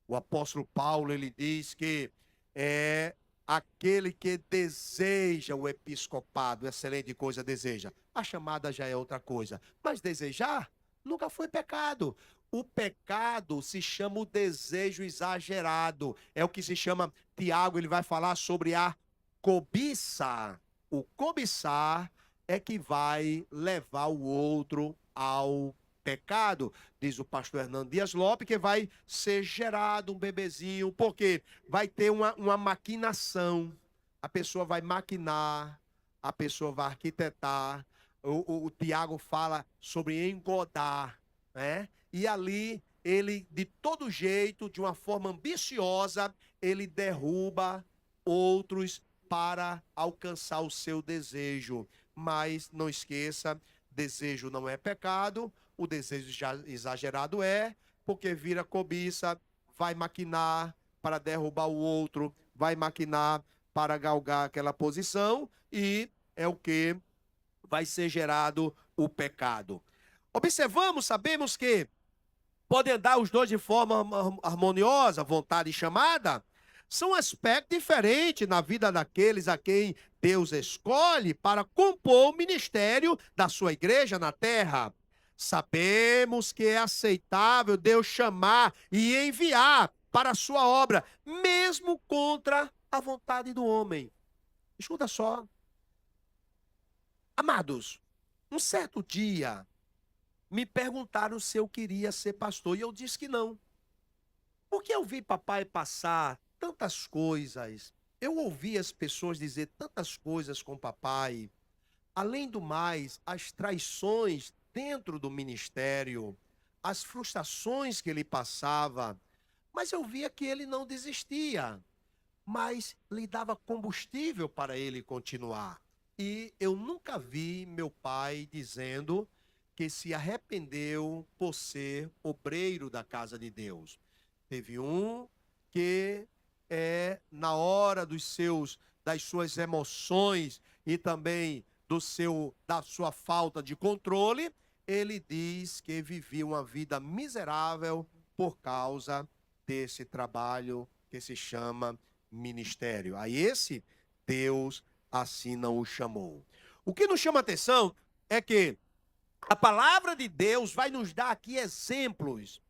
O apóstolo Paulo, ele diz que é aquele que deseja o episcopado, excelente coisa deseja. A chamada já é outra coisa. Mas desejar nunca foi pecado. O pecado se chama o desejo exagerado. É o que se chama, Tiago, ele vai falar sobre a cobiça. O cobiçar é que vai levar o outro ao pecado. Diz o pastor Hernando Dias Lopes que vai ser gerado um bebezinho, porque vai ter uma maquinação. A pessoa vai maquinar, a pessoa vai arquitetar. O Tiago fala sobre engodar, né? E ali ele, de todo jeito, de uma forma ambiciosa, ele derruba outros para alcançar o seu desejo. Mas não esqueça, desejo não é pecado, o desejo exagerado é, porque vira cobiça, vai maquinar para derrubar o outro, vai maquinar para galgar aquela posição e é o que vai ser gerado o pecado. Observamos, sabemos que podem andar os dois de forma harmoniosa, vontade e chamada, são aspectos diferentes na vida daqueles a quem Deus escolhe para compor o ministério da sua igreja na terra. Sabemos que é aceitável Deus chamar e enviar para a sua obra, mesmo contra a vontade do homem. Escuta só. Amados, um certo dia me perguntaram se eu queria ser pastor e eu disse que não. Porque eu vi papai passar tantas coisas, eu ouvi as pessoas dizer tantas coisas com papai. Além do mais, as traições dentro do ministério, as frustrações que ele passava, mas eu via que ele não desistia, mas lhe dava combustível para ele continuar. E eu nunca vi meu pai dizendo que se arrependeu por ser obreiro da casa de Deus. Teve um que na hora das suas emoções e também da sua falta de controle, ele diz que vivia uma vida miserável por causa desse trabalho que se chama ministério. A esse Deus assim não o chamou. O que nos chama a atenção é que a palavra de Deus vai nos dar aqui exemplos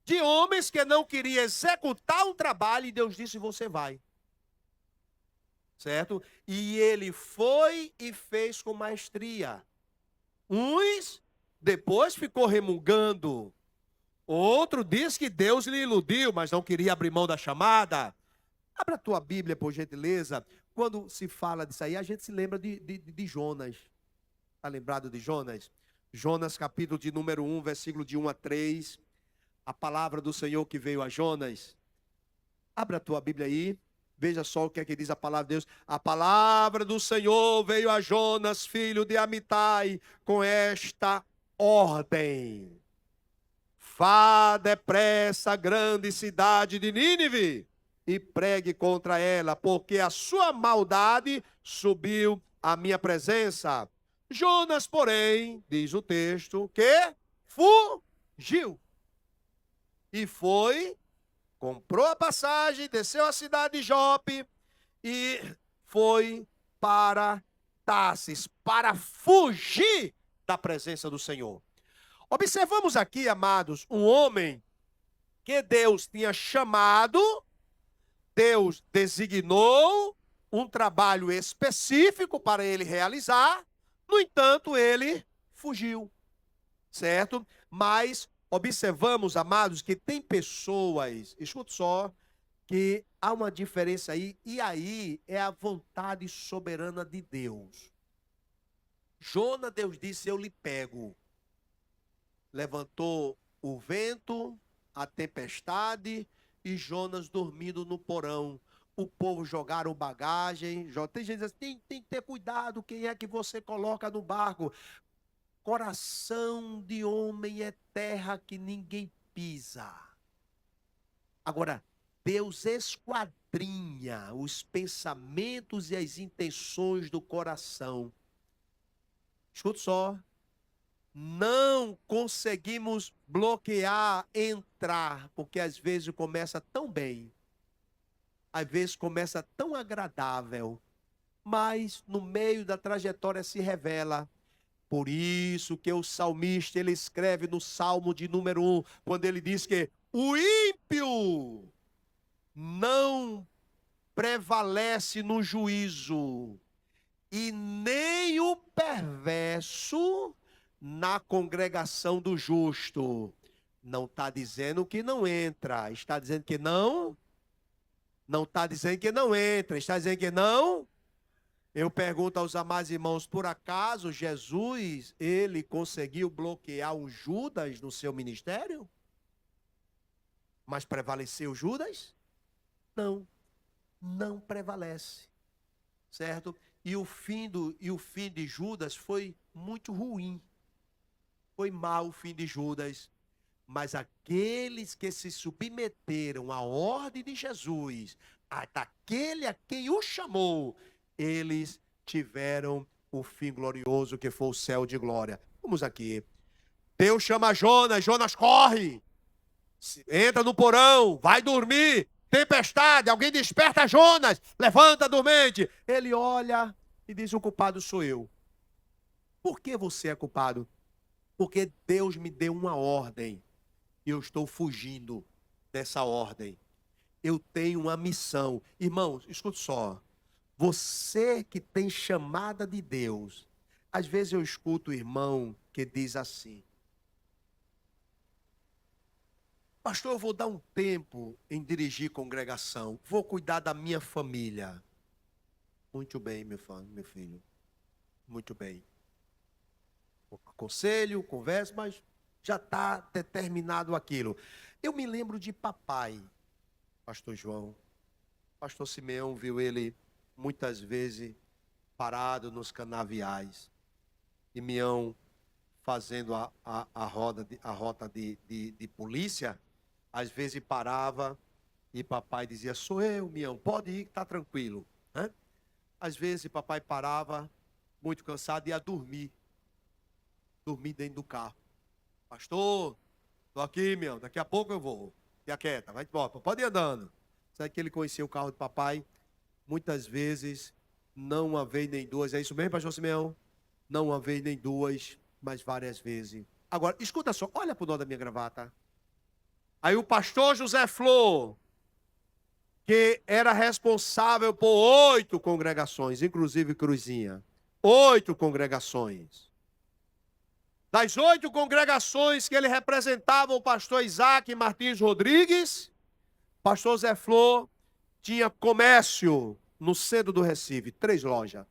de homens que não queriam executar um trabalho e Deus disse: você vai. Certo? E ele foi e fez com maestria. Uns depois ficou remungando. Outro diz que Deus lhe iludiu, mas não queria abrir mão da chamada. Abra a tua Bíblia, por gentileza. Quando se fala disso aí, a gente se lembra de Jonas. Está lembrado de Jonas? Jonas, capítulo de número 1, versículo de 1 a 3. A palavra do Senhor que veio a Jonas. Abra a tua Bíblia aí. Veja só o que é que diz a palavra de Deus. A palavra do Senhor veio a Jonas, filho de Amitai, com esta ordem. Vá depressa à grande cidade de Nínive e pregue contra ela, porque a sua maldade subiu à minha presença. Jonas, porém, diz o texto, que fugiu. E foi, comprou a passagem, desceu à cidade de Jope e foi para Tarsis, para fugir da presença do Senhor. Observamos aqui, amados, um homem que Deus tinha chamado, Deus designou um trabalho específico para ele realizar, no entanto, ele fugiu, certo? Mas observamos, amados, que tem pessoas, escuta só, que há uma diferença aí, e aí é a vontade soberana de Deus. Jonas, Deus disse: eu lhe pego. Levantou o vento, a tempestade e Jonas dormindo no porão. O povo jogaram bagagem. Tem gente que diz assim, tem que ter cuidado, quem é que você coloca no barco? Coração de homem é terra que ninguém pisa. Agora, Deus esquadrinha os pensamentos e as intenções do coração. Escuta só. Não conseguimos bloquear, entrar, porque às vezes começa tão bem, às vezes começa tão agradável, mas no meio da trajetória se revela. Por isso que o salmista, ele escreve no Salmo de número 1, quando ele diz que o ímpio não prevalece no juízo, e nem o perverso na congregação do justo. Não está dizendo que não entra, está dizendo que não está dizendo que não entra, está dizendo que não. Eu pergunto aos amados irmãos, por acaso Jesus, ele conseguiu bloquear o Judas no seu ministério? Mas prevaleceu Judas? Não, não prevalece, certo? E o fim de Judas foi muito ruim. Foi mau o fim de Judas. Mas aqueles que se submeteram à ordem de Jesus, daquele a quem o chamou, eles tiveram o fim glorioso que foi o céu de glória. Vamos aqui. Deus chama Jonas, Jonas corre. Entra no porão, vai dormir. Tempestade, alguém desperta Jonas. Levanta, dormente. Ele olha e diz: o culpado sou eu. Por que você é culpado? Porque Deus me deu uma ordem e eu estou fugindo dessa ordem. Eu tenho uma missão. Irmãos, escute só. Você que tem chamada de Deus, às vezes eu escuto o irmão que diz assim: pastor, eu vou dar um tempo em dirigir congregação, vou cuidar da minha família. Muito bem, meu filho. Muito bem. Aconselho, converso, mas já está determinado aquilo. Eu me lembro de papai, pastor João. Pastor Simeão viu ele muitas vezes parado nos canaviais. E Mião fazendo a rota de polícia, às vezes parava e papai dizia: sou eu, Mião, pode ir que está tranquilo. Às vezes papai parava, muito cansado, e ia dormir dentro do carro. Pastor, estou aqui, Mião, daqui a pouco eu vou. Fica quieta, vai embora, pode ir andando. Sabe que ele conhecia o carro do papai? Muitas vezes, não uma vez nem duas. É isso mesmo, pastor Simeão? Não uma vez nem duas, mas várias vezes. Agora, escuta só, olha para o nó da minha gravata. Aí o pastor José Flor, que era responsável por 8 congregações, inclusive Cruzinha. 8 congregações. Das 8 congregações que ele representava, o pastor Isaac Martins Rodrigues, pastor Zé Flor tinha comércio no centro do Recife, 3 lojas.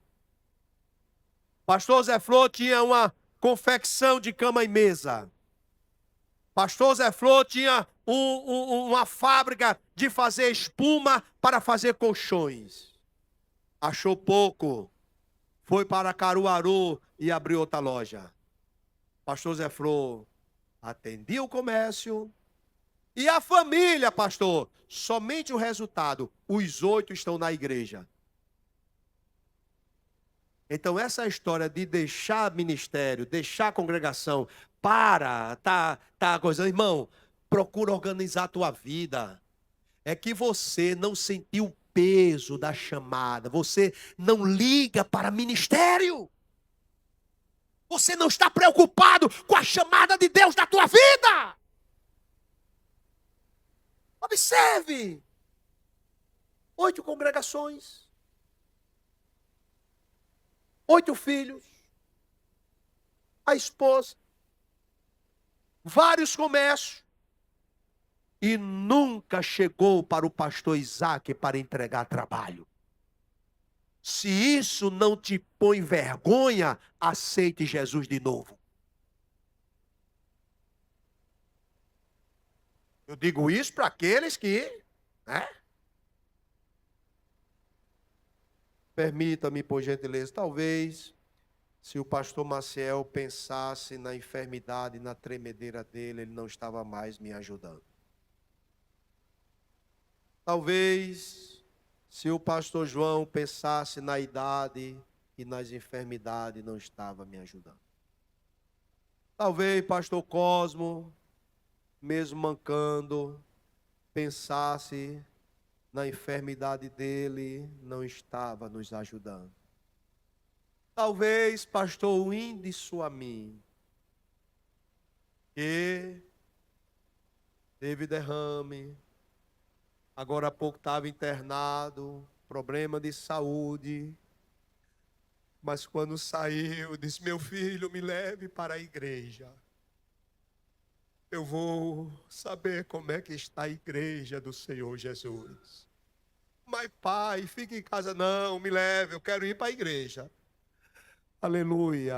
Pastor Zé Flor tinha uma confecção de cama e mesa. Pastor Zé Flor tinha uma fábrica de fazer espuma para fazer colchões. Achou pouco, foi para Caruaru e abriu outra loja. Pastor Zé Flor atendia o comércio. E a família, pastor, somente o resultado, os 8 estão na igreja. Então essa história de deixar ministério, deixar congregação, tá coisa, irmão, procura organizar a tua vida. É que você não sentiu o peso da chamada, você não liga para ministério. Você não está preocupado com a chamada de Deus na tua vida. Observe. 8 congregações. 8 filhos. A esposa. Vários comércios. E nunca chegou para o pastor Isaac para entregar trabalho. Se isso não te põe vergonha, aceite Jesus de novo. Eu digo isso para aqueles que, Permita-me, por gentileza, talvez, se o pastor Maciel pensasse na enfermidade, na tremedeira dele, ele não estava mais me ajudando. Talvez, se o pastor João pensasse na idade e nas enfermidades, não estava me ajudando. Talvez pastor Cosmo, mesmo mancando, pensasse na enfermidade dele, não estava nos ajudando. Talvez pastor Whindersson Amin, que teve derrame, agora há pouco estava internado, problema de saúde, mas quando saiu, disse: meu filho, me leve para a igreja. Eu vou saber como é que está a igreja do Senhor Jesus. Mas pai, fique em casa. Não, me leve, eu quero ir para a igreja. Aleluia.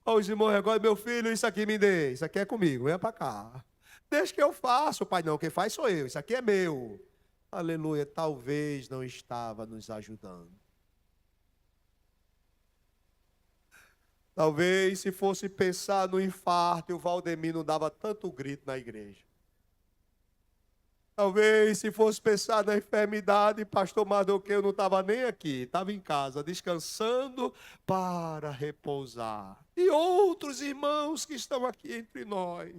Olha os irmãos agora: meu filho, isso aqui me dê, isso aqui é comigo, venha para cá. Deixa que eu faço, pai. Não, quem faz sou eu. Isso aqui é meu. Aleluia. Talvez não estava nos ajudando. Talvez se fosse pensar no infarto, o Valdemir não dava tanto grito na igreja. Talvez se fosse pensar na enfermidade, pastor Mardoqueu não estava nem aqui, estava em casa, descansando para repousar. E outros irmãos que estão aqui entre nós.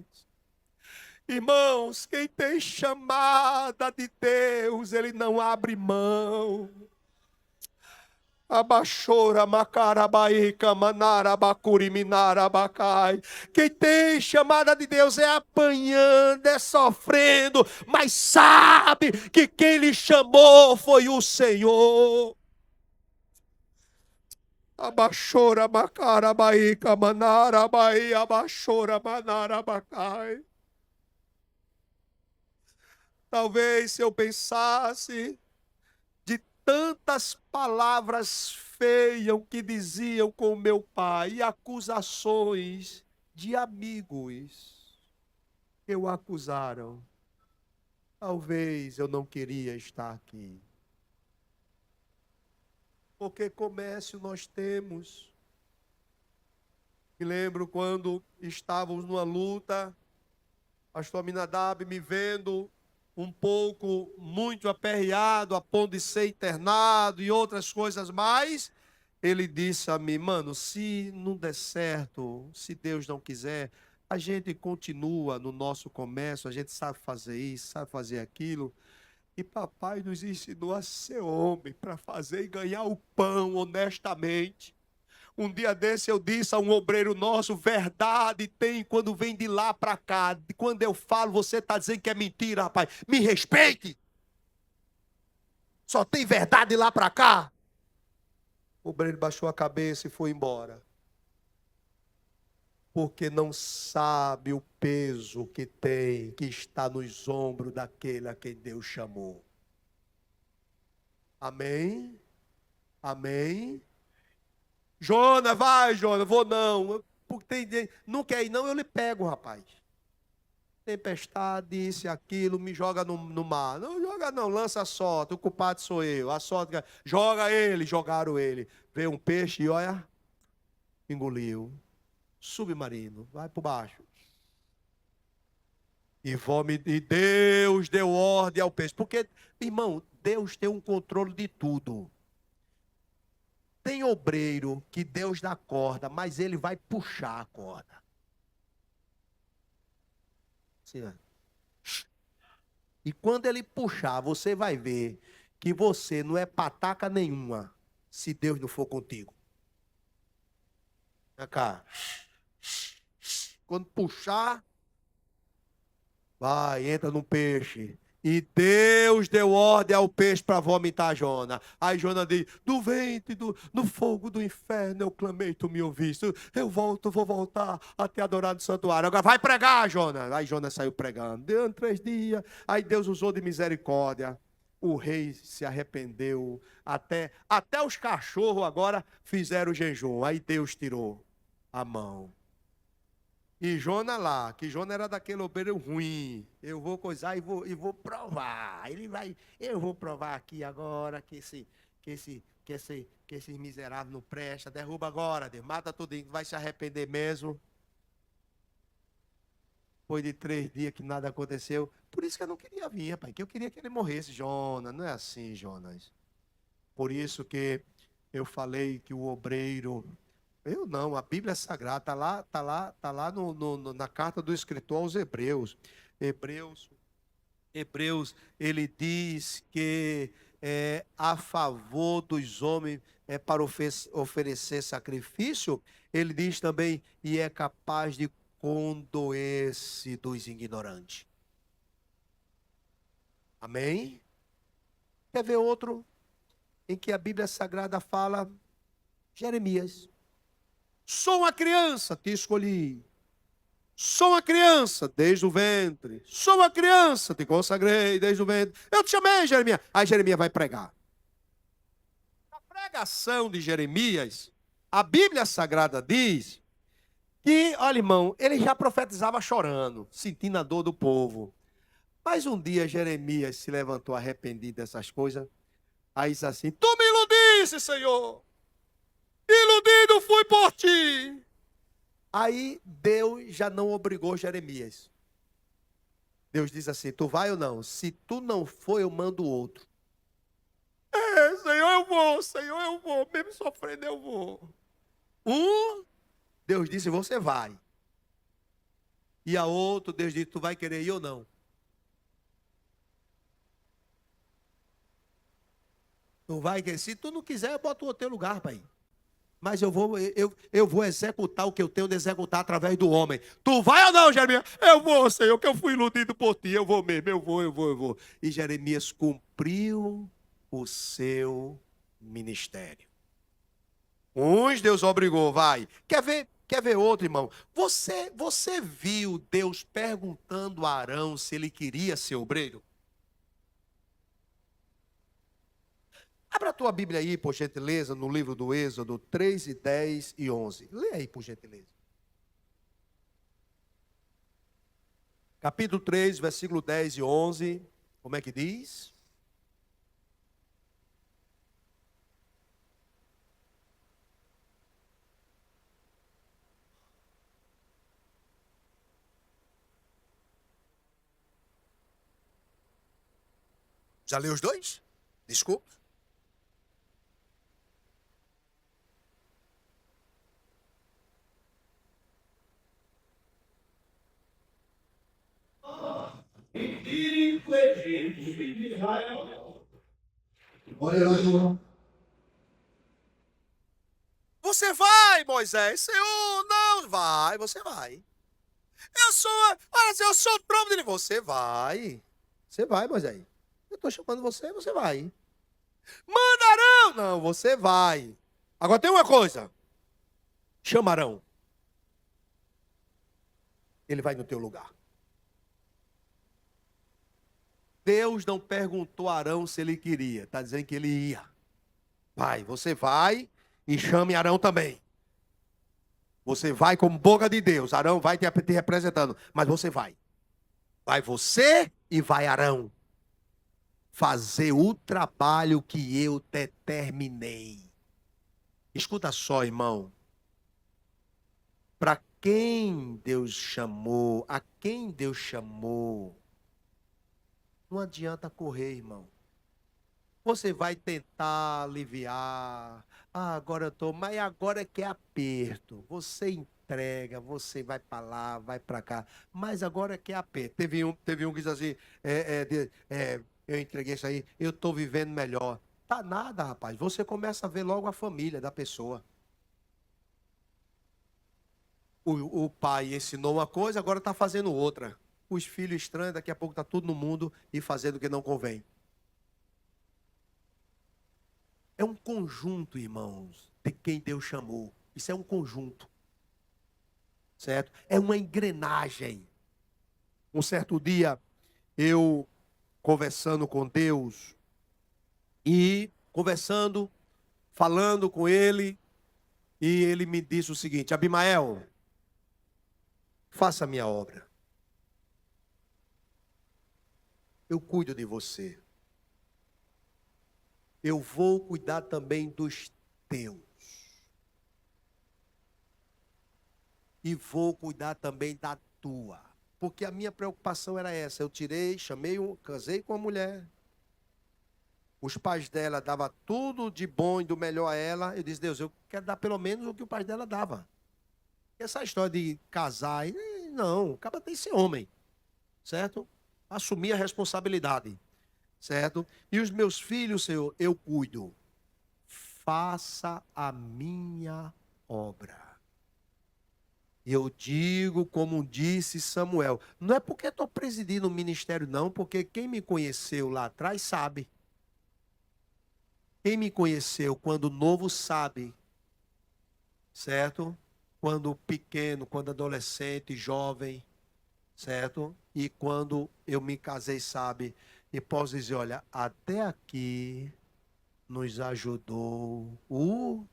Irmãos, quem tem chamada de Deus, ele não abre mão. Abaixora, macarabaíca, manarabacuri, minarabacai. Quem tem chamada de Deus é apanhando, é sofrendo, mas sabe que quem lhe chamou foi o Senhor. Abaixora, macarabaíca, manarabaí, abaixora, manarabacai. Talvez se eu pensasse tantas palavras feias que diziam com meu pai e acusações de amigos que o acusaram. Talvez eu não queria estar aqui. Porque comércio nós temos. Me lembro quando estávamos numa luta, pastor Aminadab me vendo um pouco, muito aperreado, a ponto de ser internado e outras coisas mais, ele disse a mim, mano, se não der certo, se Deus não quiser, a gente continua no nosso comércio, a gente sabe fazer isso, sabe fazer aquilo, e papai nos ensinou a ser homem, para fazer e ganhar o pão honestamente. Um dia desse eu disse a um obreiro nosso, verdade tem quando vem de lá para cá. Quando eu falo, você está dizendo que é mentira, rapaz. Me respeite. Só tem verdade lá para cá. O obreiro baixou a cabeça e foi embora. Porque não sabe o peso que tem, que está nos ombros daquele a quem Deus chamou. Amém? Amém? Jonas, vai, Jonas, vou não. Porque não quer ir, não, eu lhe pego, rapaz. Tempestade, isso e aquilo, me joga no mar. Não joga, não, lança a sorte, o culpado sou eu. A sorte, joga ele, jogaram ele. Veio um peixe e olha, engoliu. Submarino, vai por baixo. E Deus deu ordem ao peixe. Porque, irmão, Deus tem um controle de tudo. Tem obreiro que Deus dá corda, mas ele vai puxar a corda. Assim, e quando ele puxar, você vai ver que você não é pataca nenhuma, se Deus não for contigo. Vem cá. Quando puxar, vai, entra no peixe. E Deus deu ordem ao peixe para vomitar Jonas. Aí Jonas diz, do ventre, no fogo do inferno eu clamei, tu me ouviste. Eu vou voltar até adorar no santuário. Agora vai pregar, Jonas. Aí Jonas saiu pregando. Deu 3 dias. Aí Deus usou de misericórdia. O rei se arrependeu. Até os cachorros agora fizeram jejum. Aí Deus tirou a mão. E Jonas lá, que Jonas era daquele obreiro ruim. Eu vou coisar e vou provar. Eu vou provar aqui agora que esse miserável não presta. Derruba agora, Deus, mata tudo, vai se arrepender mesmo. Foi de 3 dias que nada aconteceu. Por isso que eu não queria vir, rapaz, que eu queria que ele morresse, Jonas. Não é assim, Jonas. Por isso que eu falei que o obreiro... Eu não, a Bíblia é sagrada, tá lá na carta do escritor aos Hebreus. Hebreus, ele diz que é a favor dos homens para oferecer sacrifício. Ele diz também, e é capaz de condoer-se dos ignorantes. Amém? Quer ver outro em que a Bíblia sagrada fala? Jeremias. Sou uma criança, te escolhi. Sou uma criança desde o ventre. Sou uma criança, te consagrei desde o ventre. Eu te chamei, Jeremias. Aí Jeremias vai pregar. A pregação de Jeremias, a Bíblia Sagrada diz Que, olha, irmão, ele já profetizava chorando, sentindo a dor do povo. Mas um dia Jeremias se levantou arrependido dessas coisas. Aí disse assim: Tu me iludiste, Senhor. Iludido fui por ti. Aí Deus já não obrigou Jeremias. Deus diz assim: Tu vai ou não? Se tu não for, eu mando outro. Senhor, eu vou, Senhor, eu vou. Mesmo sofrendo, eu vou. Deus disse: Você vai. E a outro, Deus disse: Tu vai querer ir ou não? Tu vai querer. Se tu não quiser, eu boto o teu lugar para ir. Mas eu vou executar o que eu tenho de executar através do homem. Tu vai ou não, Jeremias? Eu vou, Senhor, que eu fui iludido por ti. Eu vou mesmo, eu vou. E Jeremias cumpriu o seu ministério. Uns Deus obrigou, vai. Quer ver outro, irmão? Você viu Deus perguntando a Arão se ele queria ser obreiro? Abra a tua Bíblia aí, por gentileza, no livro do Êxodo 3, 10 e 11. Lê aí, por gentileza. Capítulo 3, versículo 10 e 11. Como é que diz? Já leu os dois? Desculpa. Você vai, Moisés. Senhor, não vai, você vai. Olha, eu sou o trono dele. Você vai. Você vai, Moisés. Eu estou chamando você, você vai. Mandarão. Não, você vai. Agora tem uma coisa. Chamarão. Ele vai no teu lugar. Deus não perguntou a Arão se ele queria. Está dizendo que ele ia. Vai, você vai e chame Arão também. Você vai como boca de Deus. Arão vai te representando. Mas você vai. Vai você e vai Arão. Fazer o trabalho que eu determinei. Escuta só, irmão. Para quem Deus chamou, a quem Deus chamou, não adianta correr, irmão. Você vai tentar aliviar. Ah, agora eu estou, mas agora é que é aperto. Você entrega, você vai para lá, vai para cá. Mas agora é que é aperto. Teve um que disse assim: eu entreguei isso aí, eu estou vivendo melhor. Tá nada, rapaz. Você começa a ver logo a família da pessoa. O pai ensinou uma coisa, agora está fazendo outra. Os filhos estranhos, daqui a pouco está tudo no mundo e fazendo o que não convém. É um conjunto, irmãos, de quem Deus chamou. Isso é um conjunto. Certo? É uma engrenagem. Um certo dia, eu conversando com Deus e conversando, falando com Ele, e Ele me disse o seguinte: Abimael, faça a minha obra. Eu cuido de você. Eu vou cuidar também dos teus. E vou cuidar também da tua. Porque a minha preocupação era essa. Eu casei com a mulher. Os pais dela davam tudo de bom e do melhor a ela. Eu disse: Deus, eu quero dar pelo menos o que o pai dela dava. Essa história de casar, não, acaba tem que ser homem. Certo? Assumir a responsabilidade. Certo? E os meus filhos, Senhor, eu cuido. Faça a minha obra. Eu digo como disse Samuel, não é porque estou presidindo o ministério não, porque quem me conheceu lá atrás sabe. Quem me conheceu quando novo sabe, certo? Quando pequeno, quando adolescente, jovem, certo? E quando eu me casei sabe. E posso dizer, olha, até aqui nos ajudou o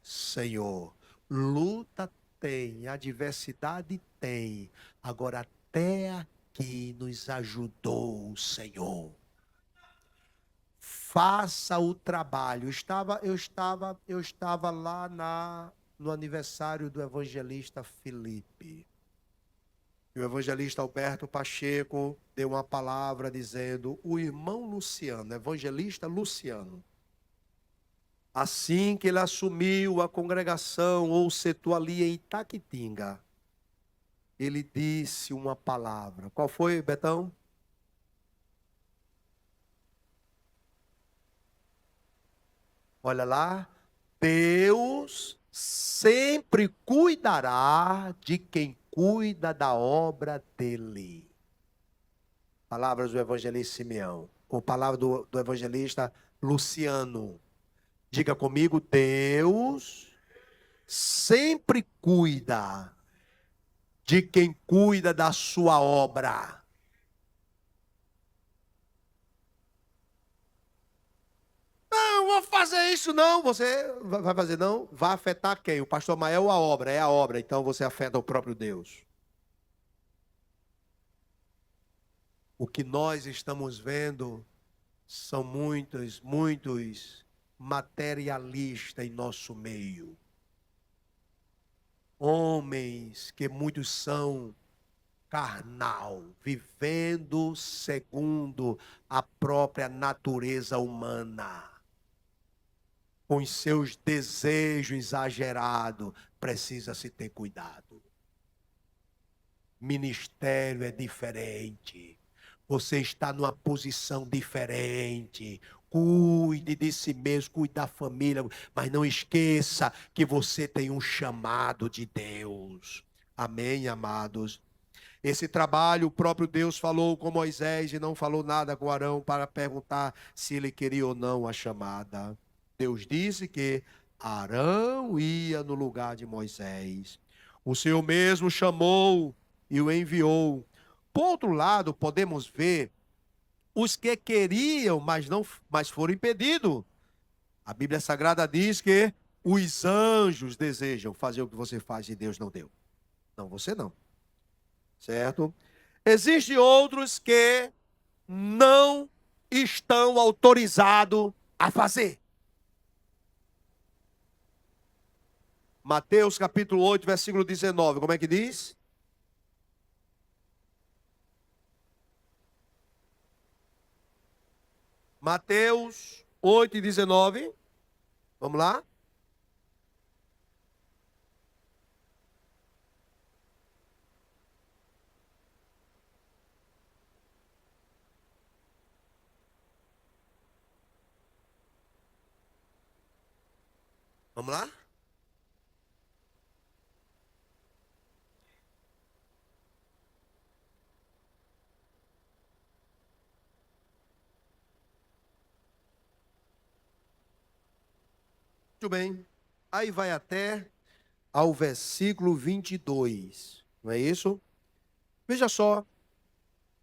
Senhor. luta tem, adversidade tem. Agora até aqui nos ajudou o Senhor. Faça o trabalho. Eu estava lá no aniversário do evangelista Felipe. E o evangelista Alberto Pacheco deu uma palavra dizendo: o irmão Luciano, evangelista Luciano, assim que ele assumiu a congregação ou o setor ali em Itaquitinga, ele disse uma palavra. Qual foi, Betão? Olha lá. Deus sempre cuidará de quem cuida da obra dele. Palavras do evangelista Simeão. Ou palavra do evangelista Luciano. Diga comigo: Deus sempre cuida de quem cuida da sua obra. Não, vou fazer isso não. Você vai fazer não? Vai afetar quem? O pastor Mael, a obra, é a obra. Então você afeta o próprio Deus. O que nós estamos vendo são muitos materialistas em nosso meio. Homens que muitos são carnal, vivendo segundo a própria natureza humana, com os seus desejos exagerados. Precisa se ter cuidado. Ministério é diferente. Você está numa posição diferente. Cuide de si mesmo, cuide da família, mas não esqueça que você tem um chamado de Deus. Amém, amados? Esse trabalho o próprio Deus falou com Moisés e não falou nada com Arão para perguntar se ele queria ou não a chamada. Deus disse que Arão ia no lugar de Moisés. O Senhor mesmo chamou e o enviou. Por outro lado, podemos ver os que queriam, mas foram impedidos. A Bíblia Sagrada diz que os anjos desejam fazer o que você faz e Deus não deu. Não, você não. Certo? Existem outros que não estão autorizados a fazer. Mateus capítulo 8, versículo 19, como é que diz? Mateus 8 e 19. Vamos lá? Vamos lá? Muito bem. Aí vai até ao versículo 22. Não é isso? Veja só.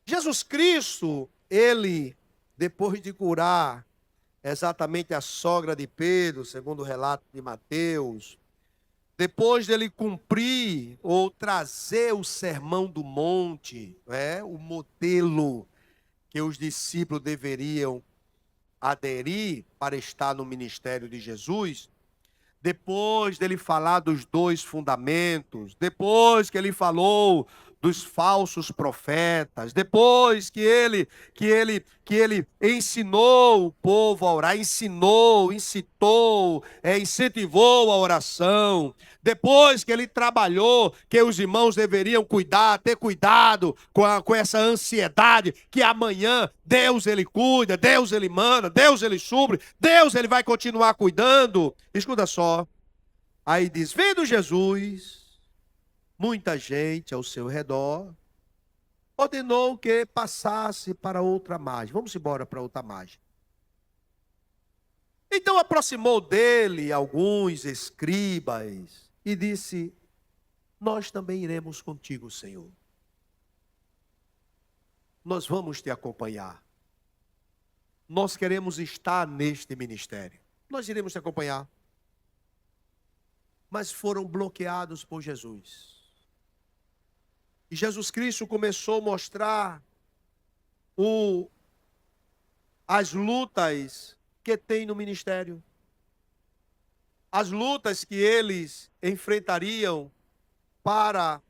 Jesus Cristo, ele, depois de curar exatamente a sogra de Pedro, segundo o relato de Mateus, depois dele cumprir ou trazer o sermão do monte, o modelo que os discípulos deveriam aderir para estar no ministério de Jesus, depois dele falar dos dois fundamentos, depois que ele falou dos falsos profetas, depois que ele ensinou o povo a orar, incitou, incentivou a oração, depois que ele trabalhou que os irmãos deveriam ter cuidado com essa ansiedade, que amanhã Deus ele cuida, Deus ele manda, Deus ele supre, Deus ele vai continuar cuidando. Escuta só. Aí diz: vendo Jesus muita gente ao seu redor, ordenou que passasse para outra margem. Vamos embora para outra margem. Então aproximou dele alguns escribas e disse: nós também iremos contigo, Senhor. Nós vamos te acompanhar. Nós queremos estar neste ministério. Nós iremos te acompanhar. mas foram bloqueados por Jesus. E Jesus Cristo começou a mostrar as lutas que tem no ministério. As lutas que eles enfrentariam para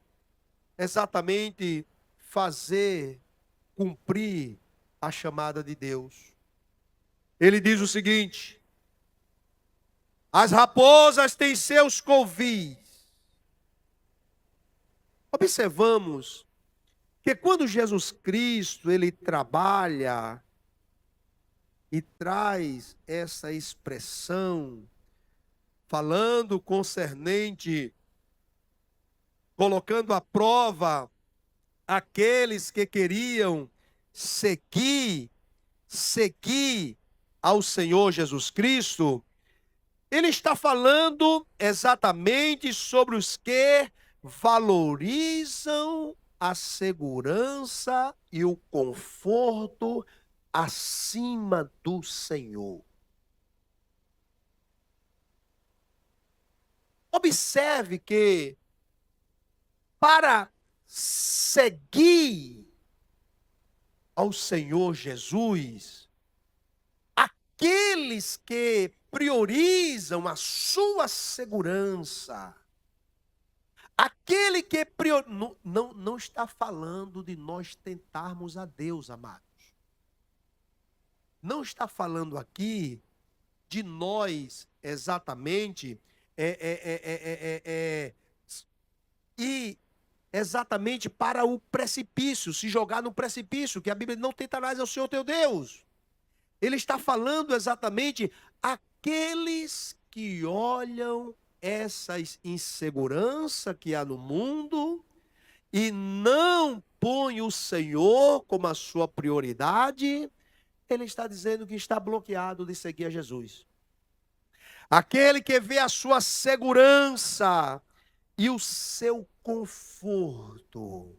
exatamente fazer cumprir a chamada de Deus. Ele diz o seguinte: as raposas têm seus covis. Observamos que quando Jesus Cristo ele trabalha e traz essa expressão, falando concernente, colocando à prova aqueles que queriam seguir ao Senhor Jesus Cristo, ele está falando exatamente sobre os que valorizam a segurança e o conforto acima do Senhor. Observe que para seguir ao Senhor Jesus, aqueles que priorizam a sua segurança, aquele que não está falando de nós tentarmos a Deus, amados. Não está falando aqui de nós exatamente ir exatamente para o precipício, se jogar no precipício, que a Bíblia não tentarás ao Senhor teu Deus. Ele está falando exatamente aqueles que olham essa insegurança que há no mundo e não põem o Senhor como a sua prioridade. Ele está dizendo que está bloqueado de seguir a Jesus. Aquele que vê a sua segurança e o seu conforto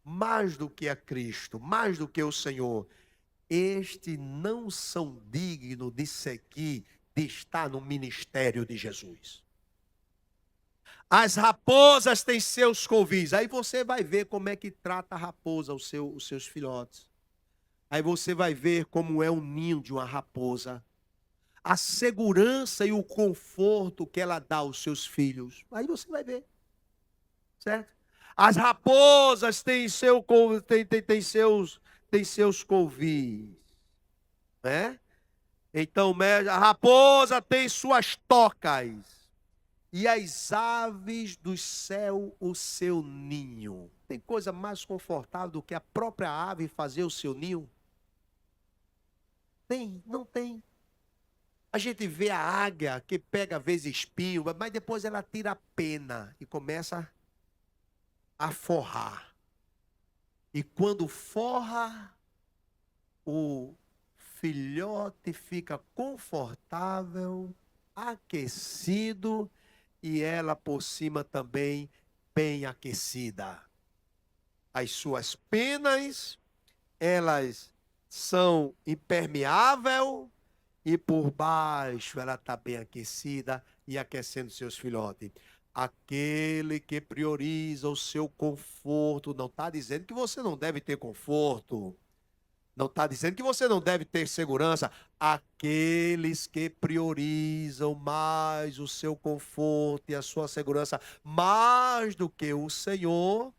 mais do que a Cristo, mais do que o Senhor, estes não são dignos de seguir, de estar no ministério de Jesus. As raposas têm seus covis. Aí você vai ver como é que trata a raposa os seus filhotes. Aí você vai ver como é o ninho de uma raposa. A segurança e o conforto que ela dá aos seus filhos. Aí você vai ver. Certo? As raposas têm seus covis. Né? Então, a raposa tem suas tocas. E as aves do céu o seu ninho. Tem coisa mais confortável do que a própria ave fazer o seu ninho? Tem? Não tem. A gente vê a águia que pega às vezes espinho, mas depois ela tira a pena e começa a forrar. E quando forra, o filhote fica confortável, aquecido, e ela por cima também bem aquecida. As suas penas, elas são impermeáveis e por baixo ela está bem aquecida e aquecendo seus filhotes. Aquele que prioriza o seu conforto, não está dizendo que você não deve ter conforto. Não está dizendo que você não deve ter segurança. Aqueles que priorizam mais o seu conforto e a sua segurança, mais do que o Senhor,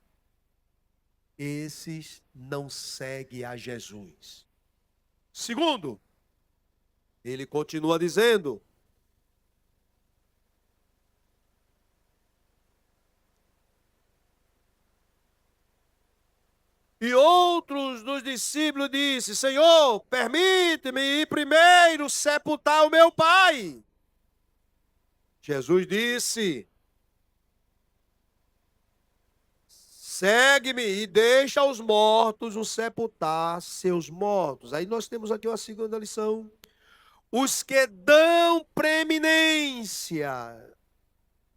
esses não seguem a Jesus. Segundo, ele continua dizendo: e outros dos discípulos disse: Senhor, permite-me ir primeiro sepultar o meu pai. Jesus disse: segue-me e deixa os mortos o sepultar seus mortos. Aí nós temos aqui uma segunda lição. Os que dão preeminência,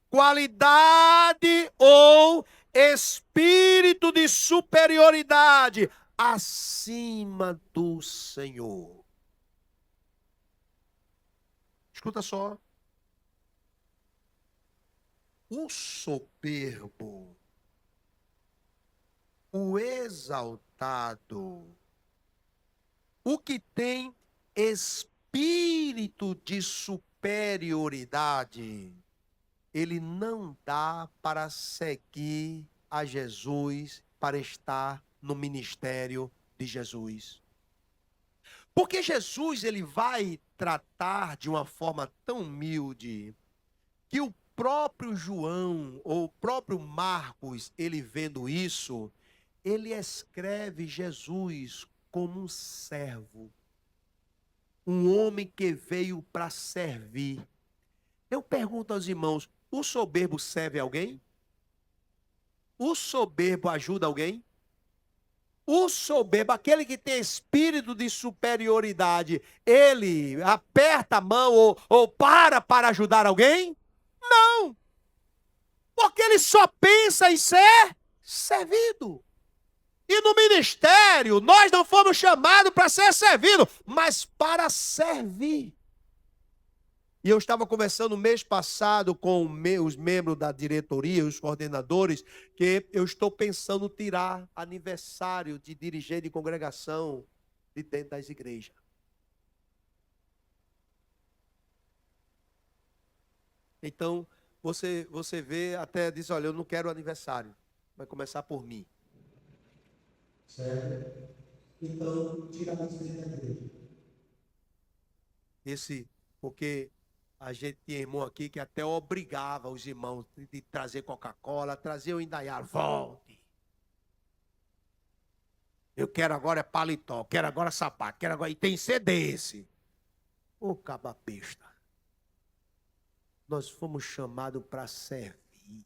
qualidade ou espírito de superioridade acima do Senhor. Escuta só. o soberbo, o exaltado, o que tem espírito de superioridade, ele não dá para seguir a Jesus, para estar no ministério de Jesus. Porque Jesus, ele vai tratar de uma forma tão humilde, que o próprio João, ou o próprio Marcos, ele vendo isso, ele escreve Jesus como um servo, um homem que veio para servir. Eu pergunto aos irmãos, o soberbo serve alguém? O soberbo ajuda alguém? O soberbo, aquele que tem espírito de superioridade, ele aperta a mão ou para ajudar alguém? Não! Porque ele só pensa em ser servido. E no ministério, nós não fomos chamados para ser servido, mas para servir. E eu estava conversando mês passado com os membros da diretoria, os coordenadores, que eu estou pensando tirar aniversário de dirigente de congregação de dentro das igrejas. Então, você vê, até diz, olha, eu não quero aniversário, vai começar por mim. Certo? Então, tira a dirigente da igreja. Porque a gente tinha irmão aqui que até obrigava os irmãos de trazer Coca-Cola, trazer o Indaiá, volte. Eu quero agora é paletó, quero agora sapato, quero agora... E tem que ser desse. Ô caba besta. Nós fomos chamados para servir.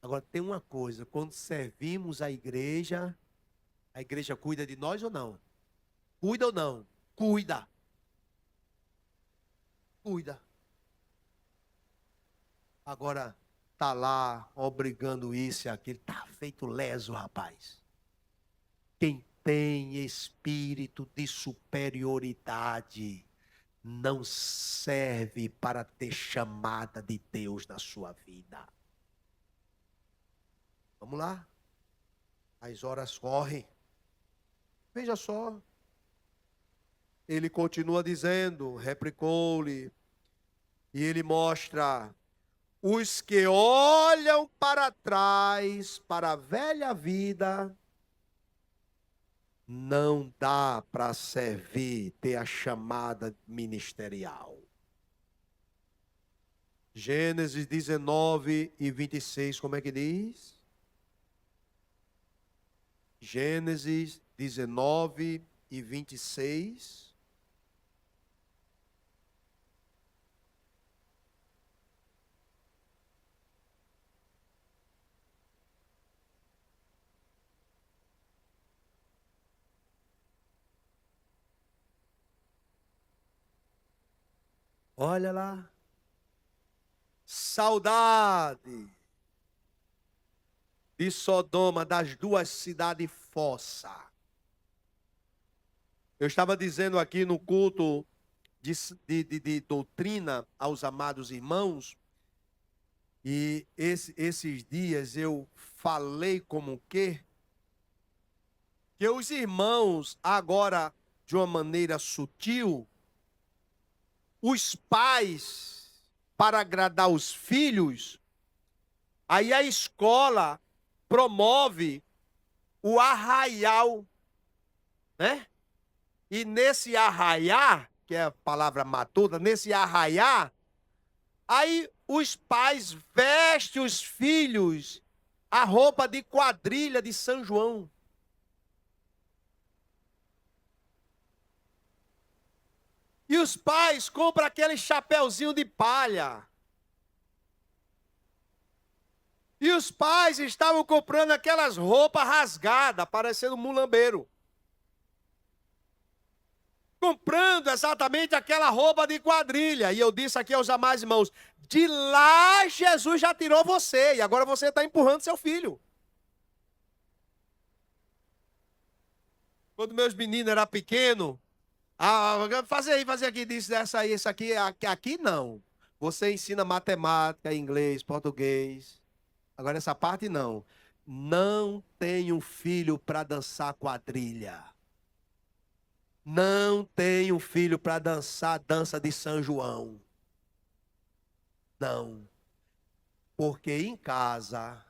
Agora tem uma coisa, quando servimos a igreja cuida de nós ou não? Cuida ou não? Cuida. Cuida. Agora tá lá obrigando isso e aquilo, tá feito leso, rapaz. Quem tem espírito de superioridade não serve para ter chamada de Deus na sua vida. Vamos lá. As horas correm. Veja só. Ele continua dizendo, replicou-lhe, e ele mostra: os que olham para trás, para a velha vida, não dá para servir, ter a chamada ministerial. Gênesis 19 e 26, como é que diz? Gênesis 19 e 26. Olha lá. Saudade de Sodoma, das duas cidades fossa. Eu estava dizendo aqui no culto de doutrina aos amados irmãos, e esses dias eu falei como que os irmãos agora, de uma maneira sutil, os pais, para agradar os filhos, aí a escola promove o arraial, né? E nesse arraiar, que é a palavra matuta, nesse arraiar, aí os pais vestem os filhos a roupa de quadrilha de São João. E os pais compram aquele chapeuzinho de palha. E os pais estavam comprando aquelas roupas rasgadas, parecendo mulambeiro. Comprando exatamente aquela roupa de quadrilha. E eu disse aqui aos amados irmãos, de lá Jesus já tirou você, e agora você está empurrando seu filho. Quando meus meninos eram pequenos, fazer aqui, disse dessa aí, isso aqui não. Você ensina matemática, inglês, português. Agora essa parte não. Não tenho filho para dançar quadrilha. Não tenho filho para dançar dança de São João. Não. Porque em casa,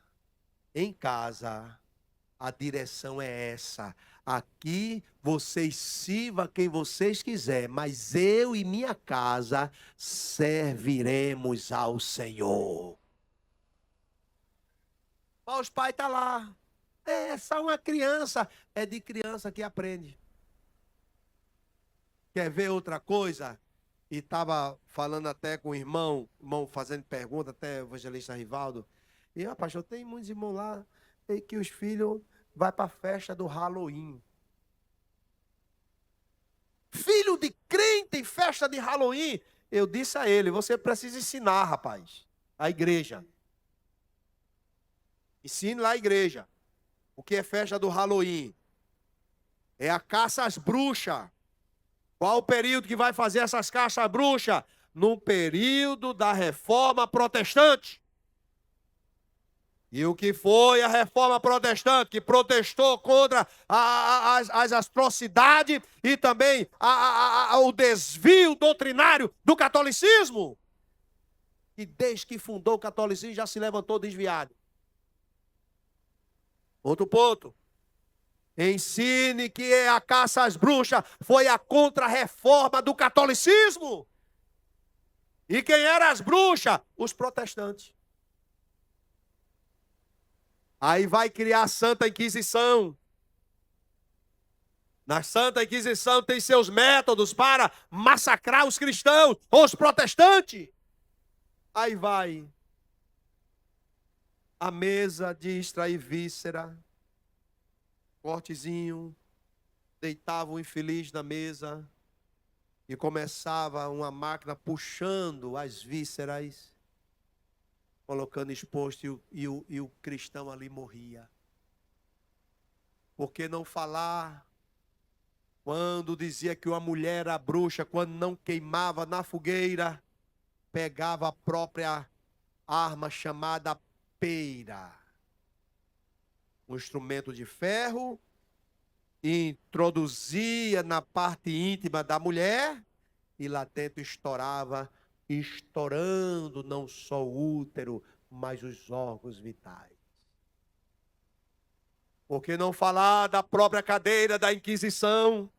a direção é essa. Aqui vocês sirvam quem vocês quiserem, mas eu e minha casa serviremos ao Senhor. Mas os pais estão lá. É só uma criança. É de criança que aprende. Quer ver outra coisa? E estava falando até com o irmão fazendo pergunta, até o evangelista Rivaldo. E, pastor, tem muitos irmãos lá que os filhos vão para a festa do Halloween. Filho de crente em festa de Halloween. Eu disse a ele, você precisa ensinar, rapaz, a igreja. Ensine lá a igreja. O que é festa do Halloween? É a caça às bruxas. Qual o período que vai fazer essas caças às bruxas? No período da Reforma Protestante. E o que foi a Reforma Protestante? Que protestou contra as atrocidades e também o desvio doutrinário do catolicismo. E desde que fundou o catolicismo já se levantou desviado. Outro ponto. Ensine que a caça às bruxas foi a contra-reforma do catolicismo. E quem eram as bruxas? Os protestantes. Aí vai criar a Santa Inquisição. Na Santa Inquisição tem seus métodos para massacrar os cristãos, os protestantes. Aí vai a mesa de extrair víscera, cortezinho, deitava o infeliz na mesa e começava uma máquina puxando as vísceras, colocando exposto e o cristão ali morria. Por que não falar quando dizia que uma mulher era bruxa, quando não queimava na fogueira, pegava a própria arma chamada peira, um instrumento de ferro, e introduzia na parte íntima da mulher e lá dentro estourando não só o útero, mas os órgãos vitais. Por que não falar da própria cadeira da Inquisição,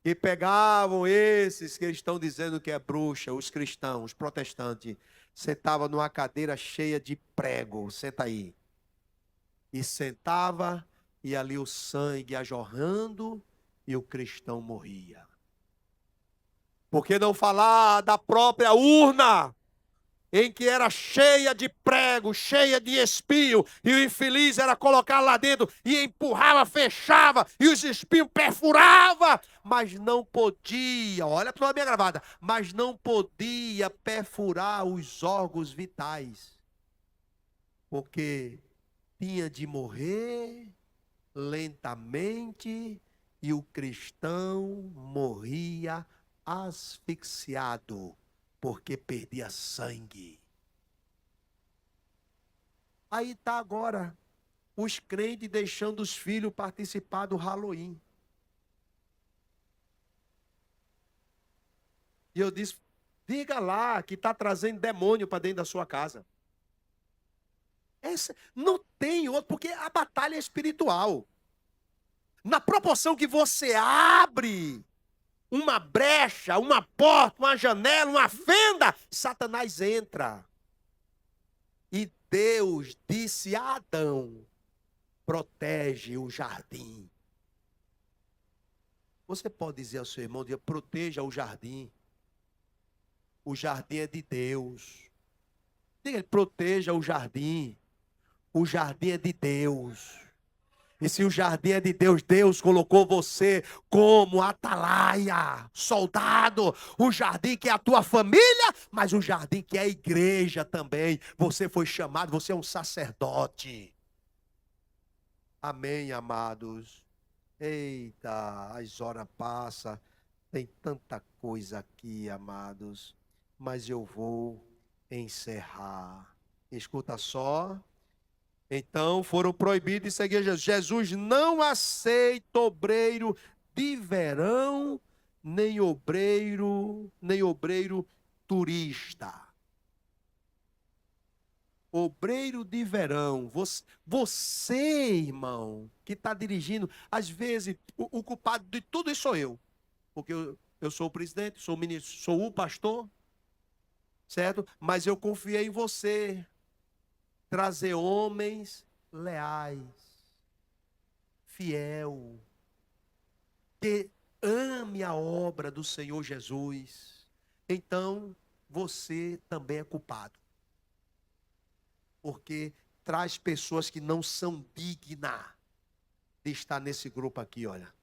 que pegavam esses que estão dizendo que é bruxa, os cristãos, os protestantes, sentavam numa cadeira cheia de prego, senta aí, e sentava, e ali o sangue ia jorrando, e o cristão morria. Por que não falar da própria urna, em que era cheia de prego, cheia de espinho, e o infeliz era colocar lá dentro, e empurrava, fechava, e os espinhos perfurava, mas não podia, olha para a minha gravada, mas não podia perfurar os órgãos vitais, porque tinha de morrer lentamente, e o cristão morria asfixiado, porque perdia sangue. Aí está agora os crentes deixando os filhos participar do Halloween. E eu disse, diga lá que está trazendo demônio para dentro da sua casa. Não tem outro, porque a batalha é espiritual. Na proporção que você abre uma brecha, uma porta, uma janela, uma fenda, Satanás entra. E Deus disse a Adão, protege o jardim. Você pode dizer ao seu irmão, proteja o jardim. O jardim é de Deus. Diga, proteja o jardim. O jardim é de Deus. E se o jardim é de Deus, Deus colocou você como atalaia, soldado. O jardim que é a tua família, mas o jardim que é a igreja também. Você foi chamado, você é um sacerdote. Amém, amados. Eita, as horas passam. Tem tanta coisa aqui, amados. mas eu vou encerrar. Escuta só. Então foram proibidos de seguir Jesus. Jesus não aceita obreiro de verão, nem obreiro turista. Obreiro de verão. Você, irmão, que está dirigindo, às vezes o culpado de tudo isso sou eu. Porque eu sou o presidente, sou o ministro, sou o pastor, certo? Mas eu confiei em você. Trazer homens leais, fiel, que ame a obra do Senhor Jesus. Então, você também é culpado. Porque traz pessoas que não são dignas de estar nesse grupo aqui, olha.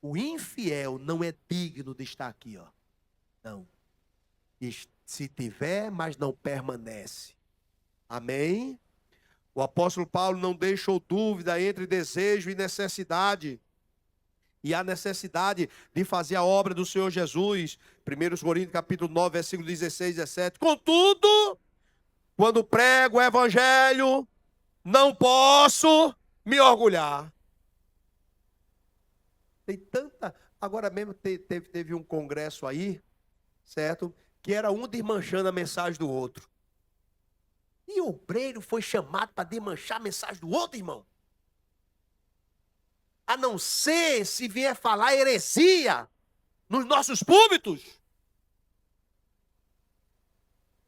O infiel não é digno de estar aqui, ó. Não. Se tiver, mas não permanece. Amém? O apóstolo Paulo não deixou dúvida entre desejo e necessidade. E a necessidade de fazer a obra do Senhor Jesus. 1 Coríntios capítulo 9, versículo 16 e 17. Contudo, quando prego o evangelho, não posso me orgulhar. Tem tanta... Agora mesmo teve um congresso aí, certo? Que era um desmanchando a mensagem do outro. E o obreiro foi chamado para desmanchar a mensagem do outro, irmão. A não ser se vier falar heresia nos nossos púlpitos.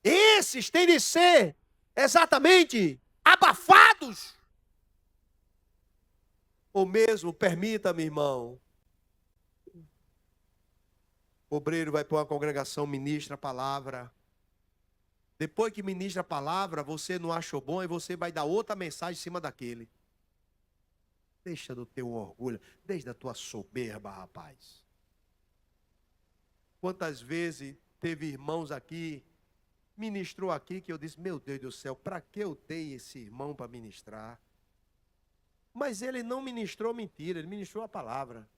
Esses têm de ser exatamente abafados. Ou mesmo, permita-me, irmão, o obreiro vai para uma congregação, ministra a palavra. Depois que ministra a palavra, você não achou bom e você vai dar outra mensagem em cima daquele. Deixa do teu orgulho, deixa da tua soberba, rapaz. Quantas vezes teve irmãos aqui, ministrou aqui, que eu disse, meu Deus do céu, para que eu dei esse irmão para ministrar? Mas ele não ministrou mentira, ele ministrou a palavra.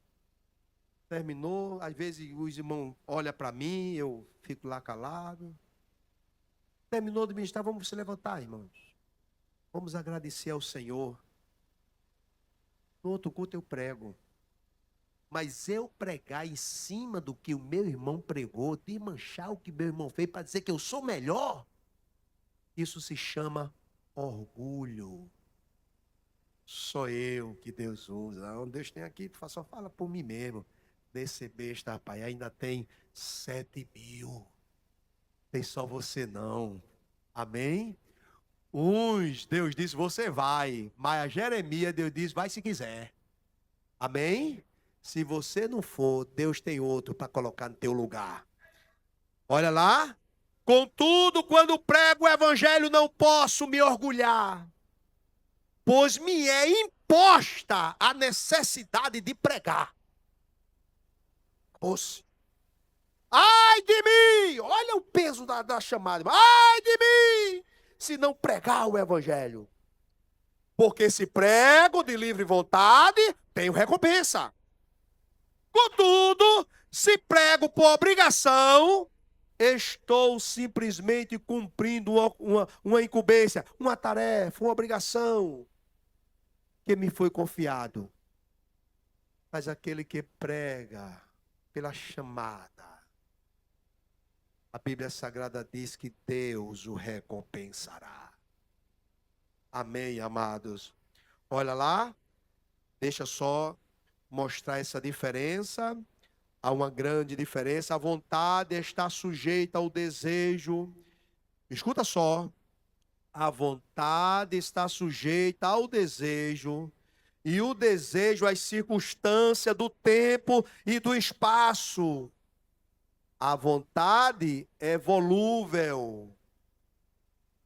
Terminou, às vezes os irmãos olham para mim, eu fico lá calado. Terminou de ministrar, vamos se levantar, irmãos. Vamos agradecer ao Senhor. No outro culto eu prego. Mas eu pregar em cima do que o meu irmão pregou, de manchar o que meu irmão fez para dizer que eu sou melhor, isso se chama orgulho. Sou eu que Deus usa. Não, Deus tem aqui, só fala por mim mesmo. Desse besta, rapaz, ainda tem 7.000. Tem só você não. Amém? Uns, Deus disse, você vai. Mas a Jeremias, Deus disse, vai se quiser. Amém? Se você não for, Deus tem outro para colocar no teu lugar. Olha lá. Contudo, quando prego o evangelho, não posso me orgulhar, pois me é imposta a necessidade de pregar. Poxa. Ai de mim! Olha o peso da chamada. Ai de mim! Se não pregar o evangelho. Porque se prego de livre vontade, tenho recompensa. Contudo, se prego por obrigação, estou simplesmente cumprindo uma incumbência, uma tarefa, uma obrigação que me foi confiado. Mas aquele que prega pela chamada, a Bíblia Sagrada diz que Deus o recompensará. Amém, amados? Olha lá, deixa só mostrar essa diferença. Há uma grande diferença. A vontade está sujeita ao desejo. Escuta só. A vontade está sujeita ao desejo. E o desejo às circunstâncias do tempo e do espaço. A vontade é volúvel,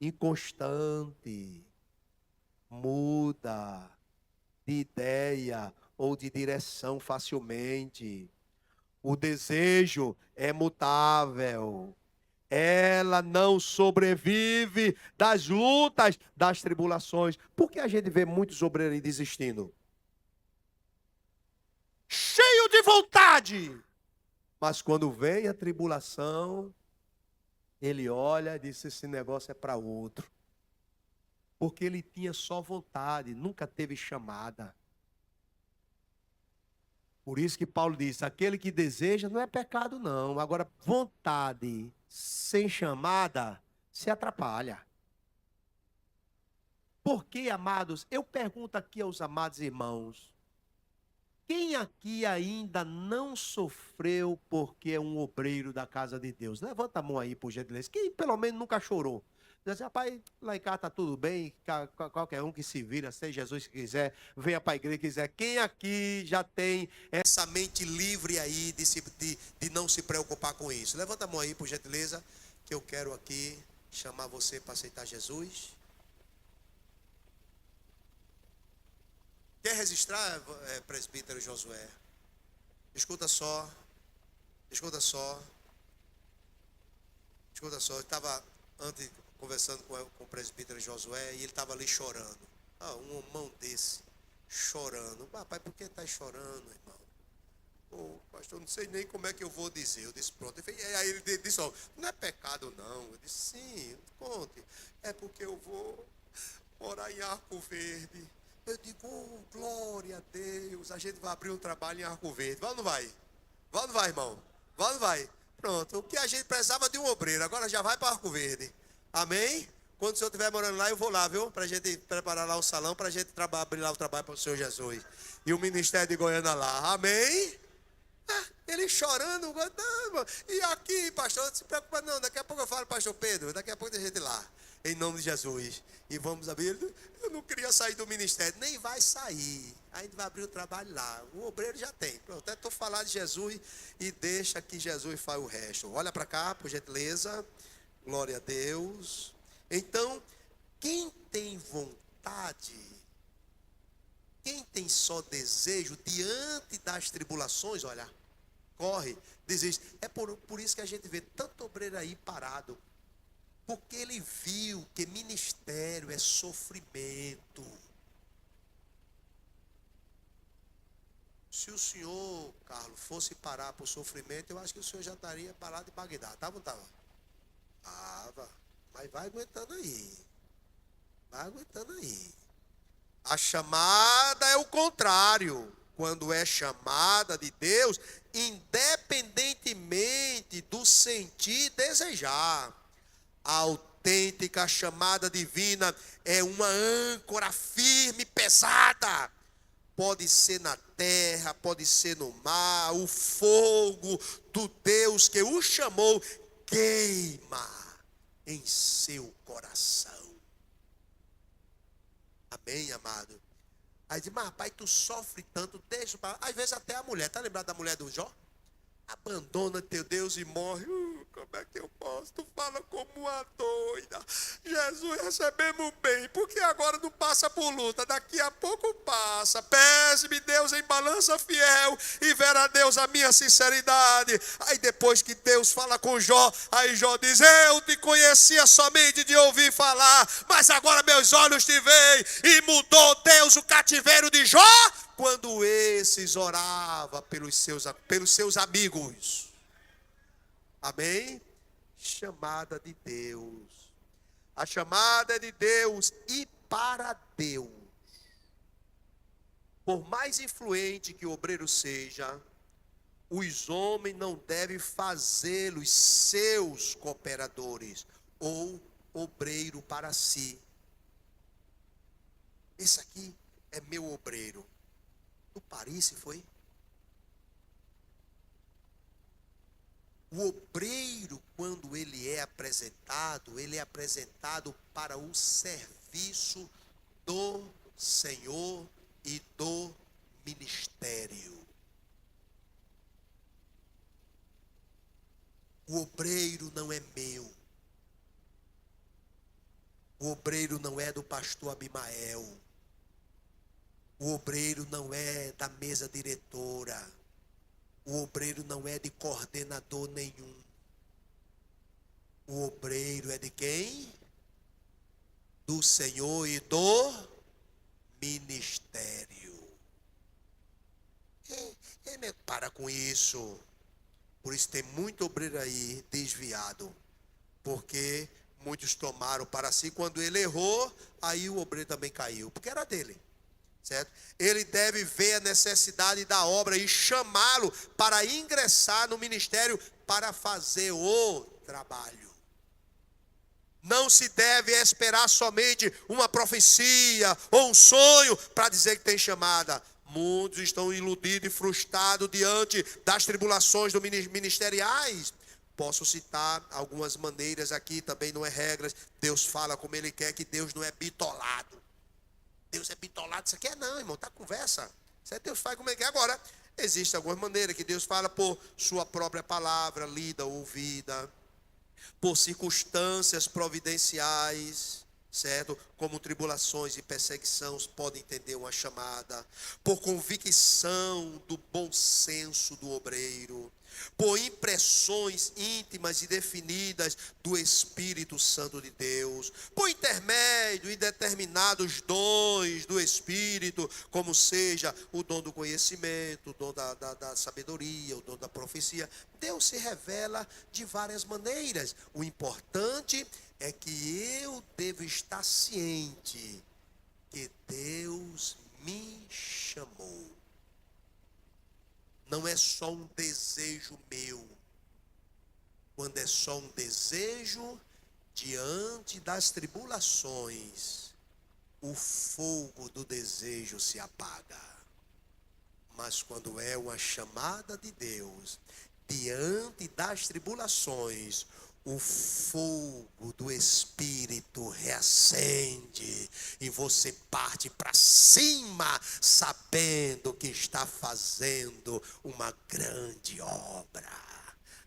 inconstante, muda de ideia ou de direção facilmente. O desejo é mutável. Ela não sobrevive das lutas, das tribulações. Por que a gente vê muitos obreiros desistindo? Cheio de vontade, Mas quando vem a tribulação, ele olha e diz: esse negócio é para outro. Porque ele tinha só vontade, nunca teve chamada. Por isso que Paulo diz: aquele que deseja não é pecado, não. Agora, vontade sem chamada se atrapalha. Por que, amados? Eu pergunto aqui aos amados irmãos: quem aqui ainda não sofreu porque é um obreiro da casa de Deus? Levanta a mão aí, por gentileza. Quem pelo menos nunca chorou? Diz assim: rapaz, lá em casa está tudo bem, qualquer um que se vira, se Jesus quiser, venha para a igreja quiser. Quem aqui já tem essa mente livre aí de não se preocupar com isso? Levanta a mão aí, por gentileza, que eu quero aqui chamar você para aceitar Jesus. Quer registrar, presbítero Josué? Escuta só, escuta só, escuta só. Eu estava antes conversando com o presbítero Josué e ele estava ali chorando. Um homão desse, chorando. Papai, por que está chorando, irmão? Pastor, não sei nem como é que eu vou dizer. Eu disse: pronto. Aí ele disse: não é pecado não. Eu disse: sim, conte. É porque eu vou morar em Arco Verde. Eu digo: glória a Deus, a gente vai abrir um trabalho em Arco Verde. Vai ou não vai? Vai ou não vai, irmão? Vai ou não vai? Pronto, o que a gente precisava de um obreiro, agora já vai para Arco Verde. Amém? Quando o senhor estiver morando lá, eu vou lá, viu? Para a gente preparar lá o salão, para a gente abrir lá o trabalho para o Senhor Jesus. E o ministério de Goiânia lá. Amém? Ele chorando. E aqui, pastor, não se preocupa não, daqui a pouco eu falo, pastor Pedro, daqui a pouco tem gente lá. Em nome de Jesus. E vamos abrir. Eu não queria sair do ministério. Nem vai sair. A gente vai abrir o trabalho lá. O obreiro já tem. Pronto, até estou falando de Jesus e deixa que Jesus faz o resto. Olha para cá, por gentileza. Glória a Deus. Então, quem tem vontade, quem tem só desejo diante das tribulações, olha, corre, desiste. É por isso que a gente vê tanto obreiro aí parado. Porque ele viu que ministério é sofrimento. Se o senhor, Carlos, fosse parar por sofrimento, eu acho que o senhor já estaria parado de Bagdá. Estava ou não estava? Estava. Mas vai aguentando aí. Vai aguentando aí. A chamada é o contrário. Quando é chamada de Deus, independentemente do sentir e desejar. A autêntica chamada divina é uma âncora firme, pesada. Pode ser na terra, pode ser no mar. O fogo do Deus que o chamou queima em seu coração. Amém, amado? Aí diz: mas rapaz, tu sofre tanto, deixa para. Às vezes até a mulher, tá lembrado da mulher do Jó? Abandona teu Deus e morre. Como é que eu posso? Tu fala como uma doida. Jesus, recebemos bem, porque agora não passa por luta, daqui a pouco passa. Pese-me Deus em balança fiel e verá Deus a minha sinceridade. Aí depois que Deus fala com Jó, aí Jó diz: eu te conhecia somente de ouvir falar, mas agora meus olhos te veem. E mudou Deus o cativeiro de Jó quando esses orava pelos seus amigos. Amém? Chamada de Deus. A chamada é de Deus e para Deus. Por mais influente que o obreiro seja, os homens não devem fazê-los seus cooperadores ou obreiro para si. Esse aqui é meu obreiro. No Paris foi? O obreiro, quando ele é apresentado para o serviço do Senhor e do ministério. O obreiro não é meu. O obreiro não é do pastor Abimael. O obreiro não é da mesa diretora. O obreiro não é de coordenador nenhum. O obreiro é de quem? Do Senhor e do ministério. Para com isso. Por isso tem muito obreiro aí desviado, porque muitos tomaram para si. Quando ele errou, aí o obreiro também caiu, porque era dele, certo? Ele deve ver a necessidade da obra e chamá-lo para ingressar no ministério para fazer o trabalho. Não se deve esperar somente uma profecia ou um sonho para dizer que tem chamada. Muitos estão iludidos e frustrados diante das tribulações ministeriais. Posso citar algumas maneiras aqui, também não é regras. Deus fala como Ele quer, que Deus não é bitolado. Deus é bitolado, isso aqui é não, irmão, tá conversa. Isso é Deus faz como Ele quer. Agora, existem algumas maneiras que Deus fala por sua própria palavra, lida, ouvida, por circunstâncias providenciais, certo? Como tribulações e perseguições podem entender uma chamada, por convicção do bom senso do obreiro, por impressões íntimas e definidas do Espírito Santo de Deus, por intermédio de determinados dons do Espírito, como seja o dom do conhecimento, o dom da sabedoria, o dom da profecia. Deus se revela de várias maneiras. O importante é que eu devo estar ciente que Deus me chamou. Não é só um desejo meu. Quando é só um desejo, diante das tribulações, o fogo do desejo se apaga. Mas quando é uma chamada de Deus, diante das tribulações, o fogo do Espírito reacende e você parte para cima, sabendo que está fazendo uma grande obra.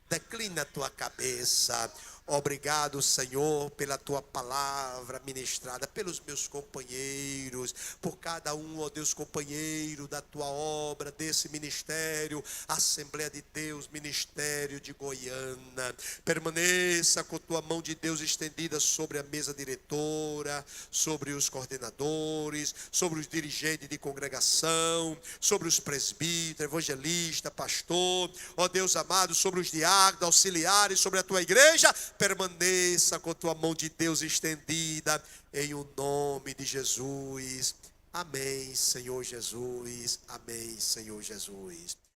Declina a tua cabeça. Obrigado, Senhor, pela tua palavra ministrada, pelos meus companheiros, por cada um, ó Deus, companheiro da tua obra, desse ministério, Assembleia de Deus, Ministério de Goiânia. Permaneça com tua mão de Deus estendida sobre a mesa diretora, sobre os coordenadores, sobre os dirigentes de congregação, sobre os presbíteros, evangelista, pastor, ó Deus amado, sobre os diáconos, auxiliares, sobre a tua igreja. Permaneça com a tua mão de Deus estendida, em o nome de Jesus. Amém, Senhor Jesus. Amém, Senhor Jesus.